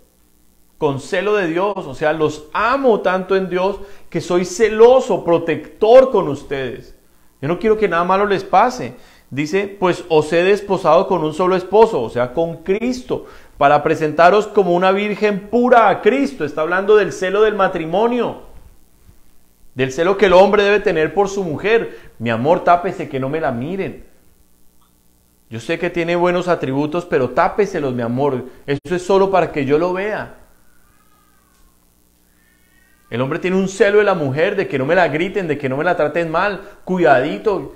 Con celo de Dios, o sea, los amo tanto en Dios que soy celoso, protector con ustedes. Yo no quiero que nada malo les pase. Dice, pues os he desposado con un solo esposo, o sea, con Cristo, para presentaros como una virgen pura a Cristo. Está hablando del celo del matrimonio, del celo que el hombre debe tener por su mujer. Mi amor, tápese que no me la miren. Yo sé que tiene buenos atributos, pero tápeselos, mi amor. Eso es solo para que yo lo vea. El hombre tiene un celo de la mujer, de que no me la griten, de que no me la traten mal. Cuidadito.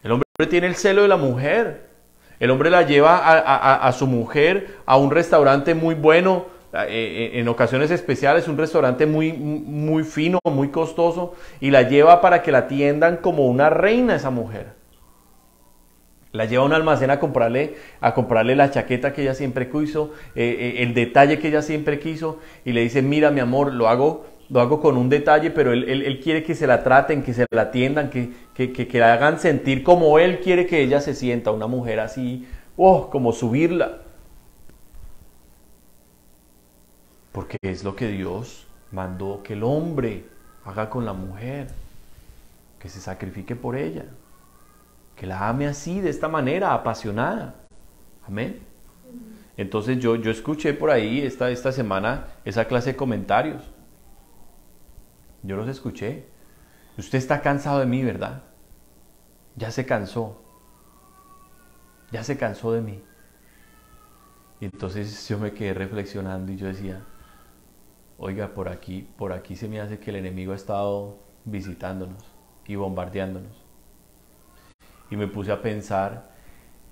El hombre tiene el celo de la mujer. El hombre la lleva a su mujer a un restaurante muy bueno, en ocasiones especiales, un restaurante muy fino, muy costoso, y la lleva para que la atiendan como una reina esa mujer. La lleva a un almacén a comprarle la chaqueta que ella siempre quiso, el detalle que ella siempre quiso, y le dice, mira mi amor, lo hago lo hago con un detalle, pero él quiere que se la traten, que se la atiendan, que la hagan sentir como él quiere que ella se sienta, una mujer así, como subirla. Porque es lo que Dios mandó que el hombre haga con la mujer, que se sacrifique por ella, que la ame así, de esta manera, apasionada. Amén. Entonces yo escuché por ahí esta semana esa clase de comentarios. Yo los escuché. Usted está cansado de mí, ¿verdad? Ya se cansó. Ya se cansó de mí. Y entonces yo me quedé reflexionando y yo decía, oiga, por aquí se me hace que el enemigo ha estado visitándonos y bombardeándonos. Y me puse a pensar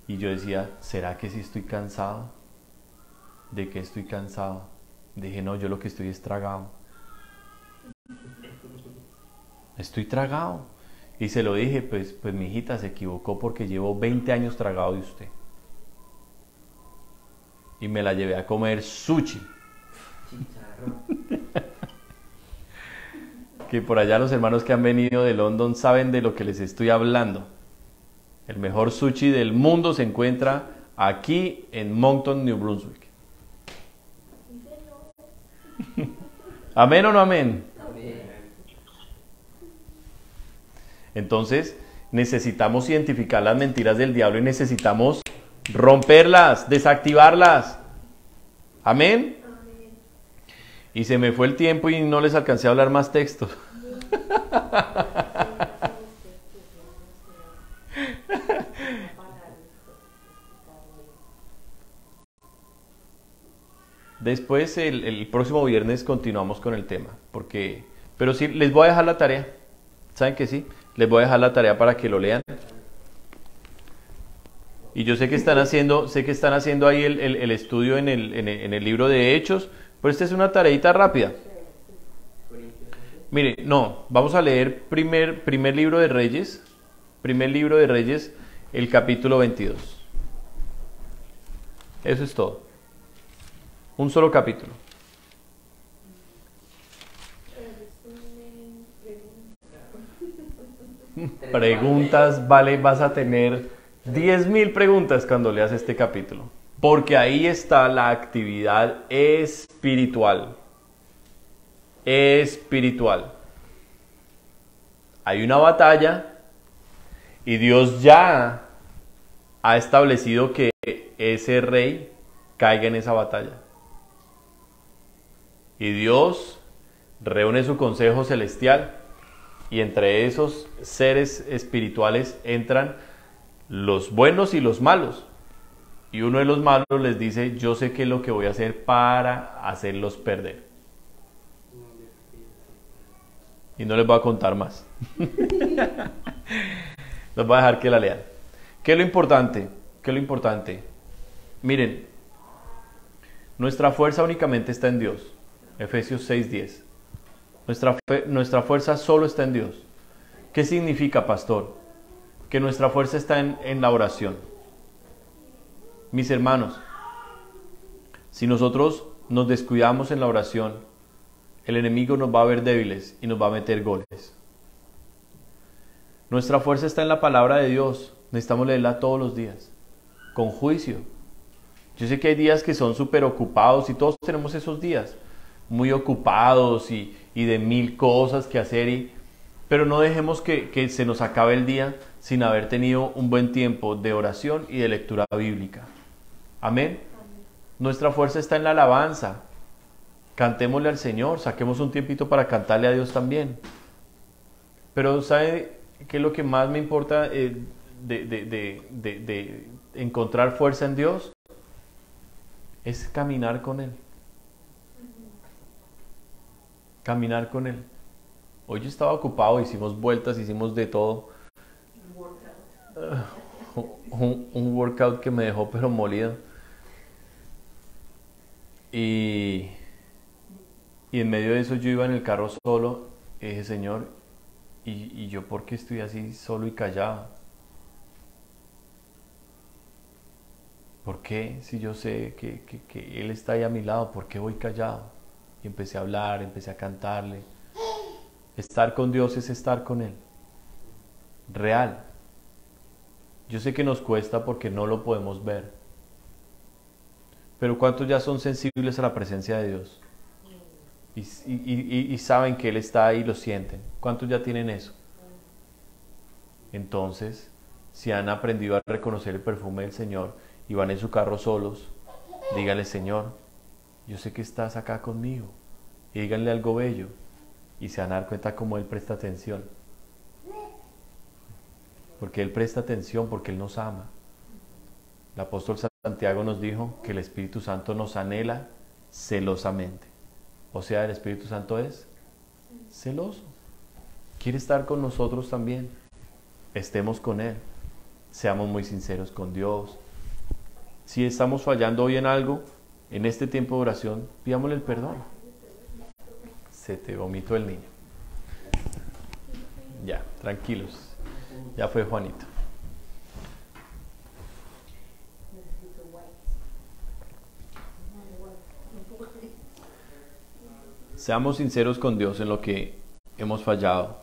y yo decía, ¿será que sí estoy cansado? ¿De qué estoy cansado? Dije, no, yo lo que estoy es tragado. Estoy tragado. Y se lo dije, pues mi hijita se equivocó porque llevo 20 años tragado de usted. Y me la llevé a comer sushi. Que por allá los hermanos que han venido de London saben de lo que les estoy hablando. El mejor sushi del mundo se encuentra aquí en Moncton, New Brunswick. ¿Amén o no amén? Entonces necesitamos identificar las mentiras del diablo y necesitamos romperlas, desactivarlas. ¿Amén? Y se me fue el tiempo y no les alcancé a hablar más textos. Después, el próximo viernes continuamos con el tema. Pero sí, les voy a dejar la tarea. ¿Saben que sí? Les voy a dejar la tarea para que lo lean. Y yo sé que están haciendo ahí el estudio en el libro de Hechos. Pero esta es una tareita rápida. Mire, no, vamos a leer primer libro de Reyes. Primer libro de Reyes, el capítulo 22. Eso es todo. Un solo capítulo. Preguntas, vale, vas a tener 10,000 preguntas cuando leas este capítulo. Porque ahí está la actividad espiritual. Espiritual. Hay una batalla y Dios ya ha establecido que ese rey caiga en esa batalla. Y Dios reúne su consejo celestial y entre esos seres espirituales entran los buenos y los malos. Y uno de los malos les dice, yo sé qué es lo que voy a hacer para hacerlos perder. Y no les voy a contar más. Los voy a dejar que la lean. ¿Qué es lo importante? ¿Qué es lo importante? Miren, nuestra fuerza únicamente está en Dios. Efesios 6:10. Nuestra fuerza solo está en Dios. ¿Qué significa, pastor? Que nuestra fuerza está en la oración. Mis hermanos, si nosotros nos descuidamos en la oración, el enemigo nos va a ver débiles y nos va a meter goles. Nuestra fuerza está en la palabra de Dios. Necesitamos leerla todos los días, con juicio. Yo sé que hay días que son súper ocupados y todos tenemos esos días, muy ocupados y de 1000 cosas que hacer, pero no dejemos que se nos acabe el día sin haber tenido un buen tiempo de oración y de lectura bíblica. Amén. Nuestra fuerza está en la alabanza. Cantémosle al Señor, saquemos un tiempito para cantarle a Dios también. Pero ¿sabe qué es lo que más me importa de encontrar fuerza en Dios? Es caminar con Él. Caminar con Él. Hoy yo estaba ocupado, hicimos vueltas, hicimos de todo. Un workout que me dejó pero molido. Y en medio de eso yo iba en el carro solo y dije, Señor, ¿y yo por qué estoy así solo y callado? ¿Por qué? Si yo sé que Él está ahí a mi lado, ¿por qué voy callado? y empecé a hablar, empecé a cantarle. Estar con Dios es estar con Él. Real. Yo sé que nos cuesta porque no lo podemos ver. Pero ¿cuántos ya son sensibles a la presencia de Dios? Y saben que Él está ahí y lo sienten. ¿Cuántos ya tienen eso? Entonces, si han aprendido a reconocer el perfume del Señor y van en su carro solos, díganle: Señor, yo sé que estás acá conmigo. Y díganle algo bello. Y se van a dar cuenta cómo Él presta atención. Porque Él presta atención, porque Él nos ama. El apóstol Santiago nos dijo que el Espíritu Santo nos anhela celosamente. O sea, el Espíritu Santo es celoso. Quiere estar con nosotros también. Estemos con Él. Seamos muy sinceros con Dios. Si estamos fallando hoy en algo, en este tiempo de oración, pidámosle el perdón. Se te vomitó el niño. Ya, tranquilos. Ya fue Juanito. Seamos sinceros con Dios en lo que hemos fallado.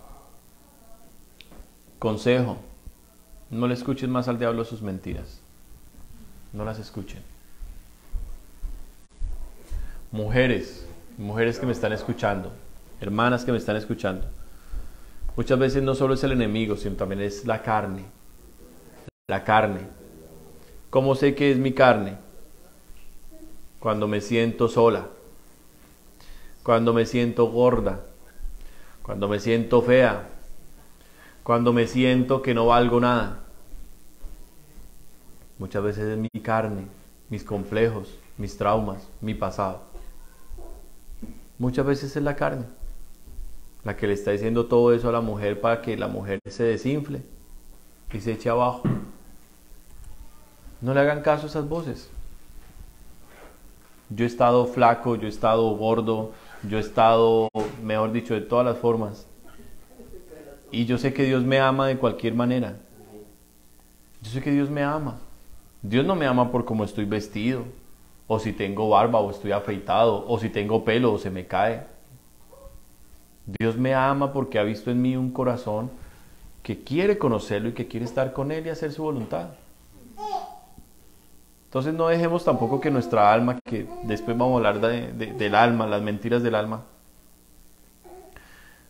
Consejo: no le escuchen más al diablo sus mentiras. No las escuchen. Mujeres que me están escuchando, hermanas que me están escuchando, muchas veces no solo es el enemigo, sino también es la carne. La carne. ¿Cómo sé que es mi carne? Cuando me siento sola, cuando me siento gorda, cuando me siento fea, cuando me siento que no valgo nada. Muchas veces es mi carne, mis complejos, mis traumas, mi pasado. Muchas veces es la carne la que le está diciendo todo eso a la mujer para que la mujer se desinfle y se eche abajo. No le hagan caso a esas voces. Yo he estado flaco, yo he estado gordo, yo he estado, mejor dicho, de todas las formas. Y yo sé que Dios me ama de cualquier manera. Yo sé que Dios me ama. Dios no me ama por cómo estoy vestido, o si tengo barba, o estoy afeitado, o si tengo pelo, o se me cae. Dios me ama porque ha visto en mí un corazón que quiere conocerlo y que quiere estar con Él y hacer su voluntad. Entonces no dejemos tampoco que nuestra alma, que después vamos a hablar del alma, las mentiras del alma,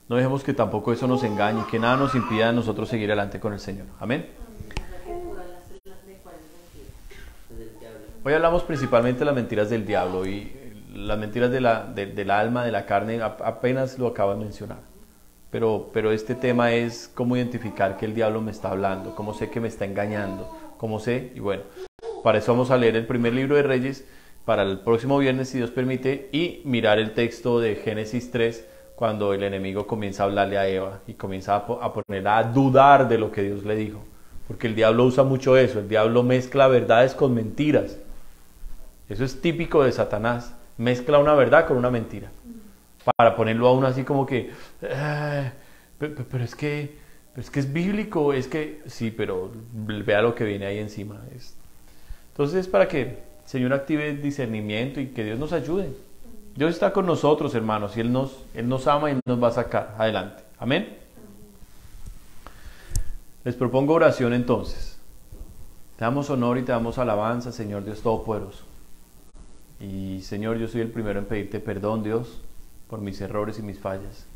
no dejemos que tampoco eso nos engañe, que nada nos impida a nosotros seguir adelante con el Señor. Amén. Hoy hablamos principalmente de las mentiras del diablo, y las mentiras del alma, de la carne, apenas lo acabo de mencionar. Pero este tema es cómo identificar que el diablo me está hablando, cómo sé que me está engañando, cómo sé, y bueno, para eso vamos a leer el primer libro de Reyes para el próximo viernes, si Dios permite, y mirar el texto de Génesis 3, cuando el enemigo comienza a hablarle a Eva y comienza a ponerla a dudar de lo que Dios le dijo. Porque el diablo usa mucho eso, el diablo mezcla verdades con mentiras. Eso es típico de Satanás, mezcla una verdad con una mentira, para ponerlo a uno así como que, pero es que es bíblico, es que, sí, pero vea lo que viene ahí encima. Entonces es para que el Señor active el discernimiento y que Dios nos ayude. Dios está con nosotros, hermanos, y Él nos ama y nos va a sacar adelante. Amén. Les propongo oración entonces. Te damos honor y te damos alabanza, Señor Dios Todopoderoso. Y Señor, yo soy el primero en pedirte perdón, Dios, por mis errores y mis fallas.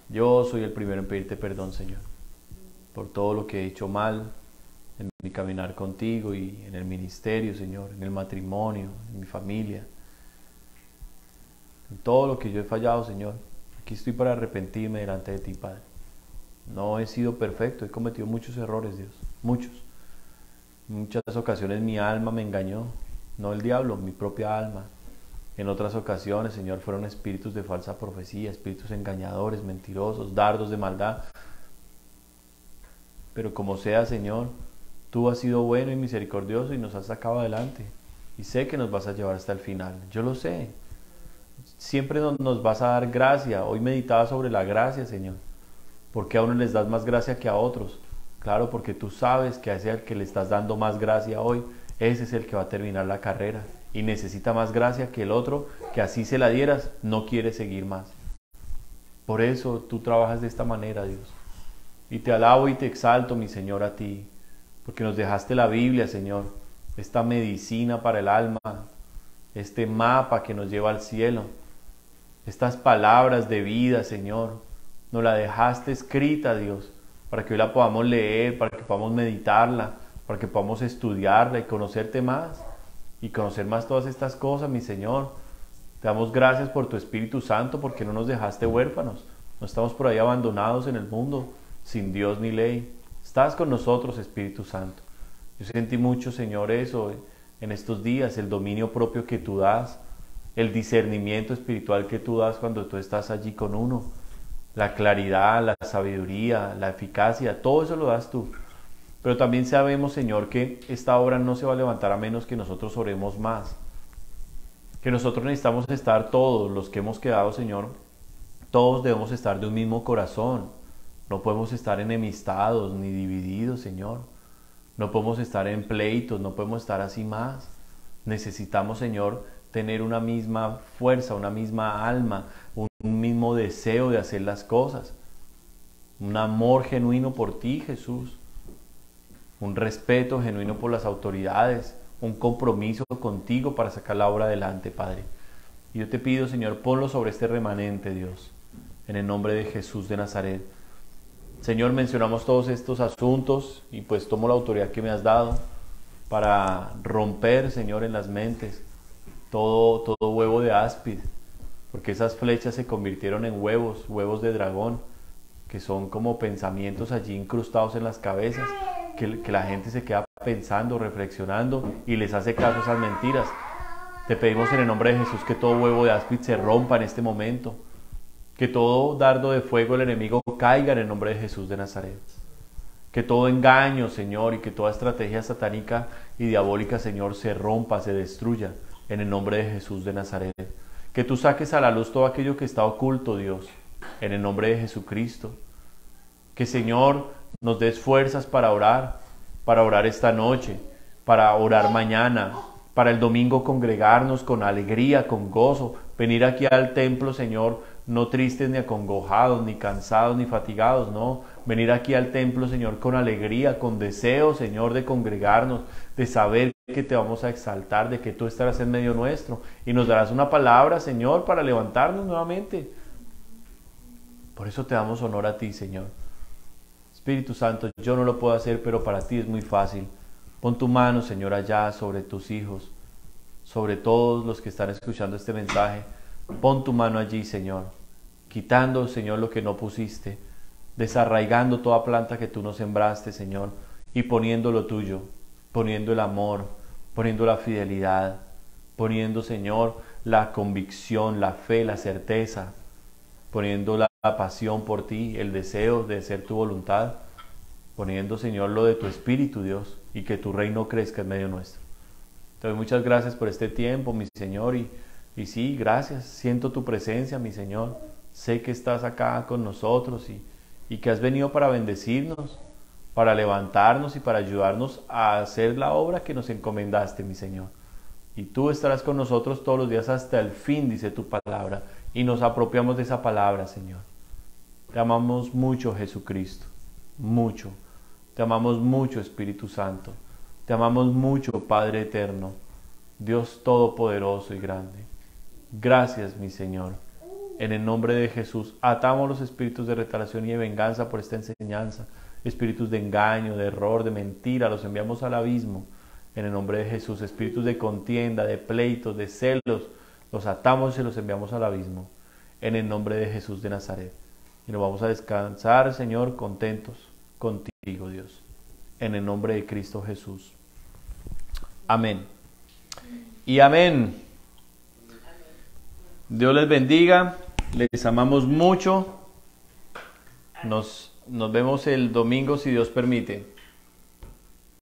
Yo soy el primero en pedirte perdón, Señor, por todo lo que he hecho mal en mi caminar contigo y en el ministerio, Señor, en el matrimonio, en mi familia. En todo lo que yo he fallado, Señor. Aquí estoy para arrepentirme delante de ti, Padre. No he sido perfecto, he cometido muchos errores, Dios, muchos. En muchas ocasiones mi alma me engañó. No el diablo, mi propia alma. En otras ocasiones, Señor, fueron espíritus de falsa profecía, espíritus engañadores, mentirosos, dardos de maldad. Pero como sea, Señor, tú has sido bueno y misericordioso y nos has sacado adelante. Y sé que nos vas a llevar hasta el final. Yo lo sé. Siempre nos vas a dar gracia. Hoy meditaba sobre la gracia, Señor. ¿Por qué a unos les das más gracia que a otros? Claro, porque tú sabes que a ese al que le estás dando más gracia hoy, ese es el que va a terminar la carrera y necesita más gracia que el otro, que así se la dieras, no quiere seguir más. Por eso tú trabajas de esta manera, Dios. Y te alabo y te exalto, mi Señor, a ti, porque nos dejaste la Biblia, Señor, esta medicina para el alma, este mapa que nos lleva al cielo, estas palabras de vida, Señor, nos la dejaste escrita, Dios, para que hoy la podamos leer, para que podamos meditarla, para que podamos estudiarla y conocerte más, y conocer más todas estas cosas, mi Señor. Te damos gracias por tu Espíritu Santo, porque no nos dejaste huérfanos, no estamos por ahí abandonados en el mundo, sin Dios ni ley. Estás con nosotros, Espíritu Santo. Yo sentí mucho, Señor, eso en estos días, el dominio propio que tú das, el discernimiento espiritual que tú das cuando tú estás allí con uno, la claridad, la sabiduría, la eficacia, todo eso lo das tú. Pero también sabemos, Señor, que esta obra no se va a levantar a menos que nosotros oremos más. Que nosotros necesitamos estar todos los que hemos quedado, Señor, todos debemos estar de un mismo corazón. No podemos estar enemistados ni divididos, Señor. No podemos estar en pleitos, no podemos estar así más. Necesitamos, Señor, tener una misma fuerza, una misma alma, un mismo deseo de hacer las cosas. Un amor genuino por ti, Jesús. Un respeto genuino por las autoridades. Un compromiso contigo para sacar la obra adelante, Padre. Y yo te pido, Señor, ponlo sobre este remanente, Dios. En el nombre de Jesús de Nazaret. Señor, mencionamos todos estos asuntos y pues tomo la autoridad que me has dado para romper, Señor, en las mentes todo huevo de áspid, porque esas flechas se convirtieron en huevos de dragón, que son como pensamientos allí incrustados en las cabezas, que la gente se queda pensando, reflexionando y les hace caso a esas mentiras. Te pedimos en el nombre de Jesús que todo huevo de áspid se rompa en este momento, que todo dardo de fuego del enemigo caiga en el nombre de Jesús de Nazaret. Que todo engaño, Señor, y que toda estrategia satánica y diabólica, Señor, se rompa, se destruya en el nombre de Jesús de Nazaret. Que tú saques a la luz todo aquello que está oculto, Dios, en el nombre de Jesucristo. Que, Señor, nos des fuerzas para orar esta noche, para orar mañana, para el domingo congregarnos con alegría, con gozo, venir aquí al templo, Señor, no tristes ni acongojados, ni cansados, ni fatigados, no. Venir aquí al templo, Señor, con alegría, con deseo, Señor, de congregarnos, de saber que te vamos a exaltar, de que tú estarás en medio nuestro y nos darás una palabra, Señor, para levantarnos nuevamente. Por eso te damos honor a ti, Señor. Espíritu Santo, yo no lo puedo hacer, pero para ti es muy fácil. Pon tu mano, Señor, allá sobre tus hijos, sobre todos los que están escuchando este mensaje. Pon tu mano allí, Señor, quitando, Señor, lo que no pusiste, desarraigando toda planta que tú no sembraste, Señor, y poniendo lo tuyo, poniendo el amor, poniendo la fidelidad, poniendo, Señor, la convicción, la fe, la certeza, poniendo la pasión por ti, el deseo de hacer tu voluntad, poniendo, Señor, lo de tu Espíritu, Dios, y que tu reino crezca en medio nuestro. Te doy muchas gracias por este tiempo, mi Señor, y sí, gracias, siento tu presencia, mi Señor. Sé que estás acá con nosotros y que has venido para bendecirnos, para levantarnos y para ayudarnos a hacer la obra que nos encomendaste, mi Señor. Y tú estarás con nosotros todos los días hasta el fin, dice tu palabra, y nos apropiamos de esa palabra, Señor. Te amamos mucho, Jesucristo, mucho. Te amamos mucho, Espíritu Santo. Te amamos mucho, Padre eterno, Dios todopoderoso y grande. Gracias, mi Señor. En el nombre de Jesús, atamos los espíritus de retaliación y de venganza por esta enseñanza. Espíritus de engaño, de error, de mentira, los enviamos al abismo. En el nombre de Jesús, espíritus de contienda, de pleitos, de celos, los atamos y los enviamos al abismo. En el nombre de Jesús de Nazaret. Y nos vamos a descansar, Señor, contentos contigo, Dios. En el nombre de Cristo Jesús. Amén. Y amén. Dios les bendiga, les amamos mucho. Nos vemos el domingo si Dios permite.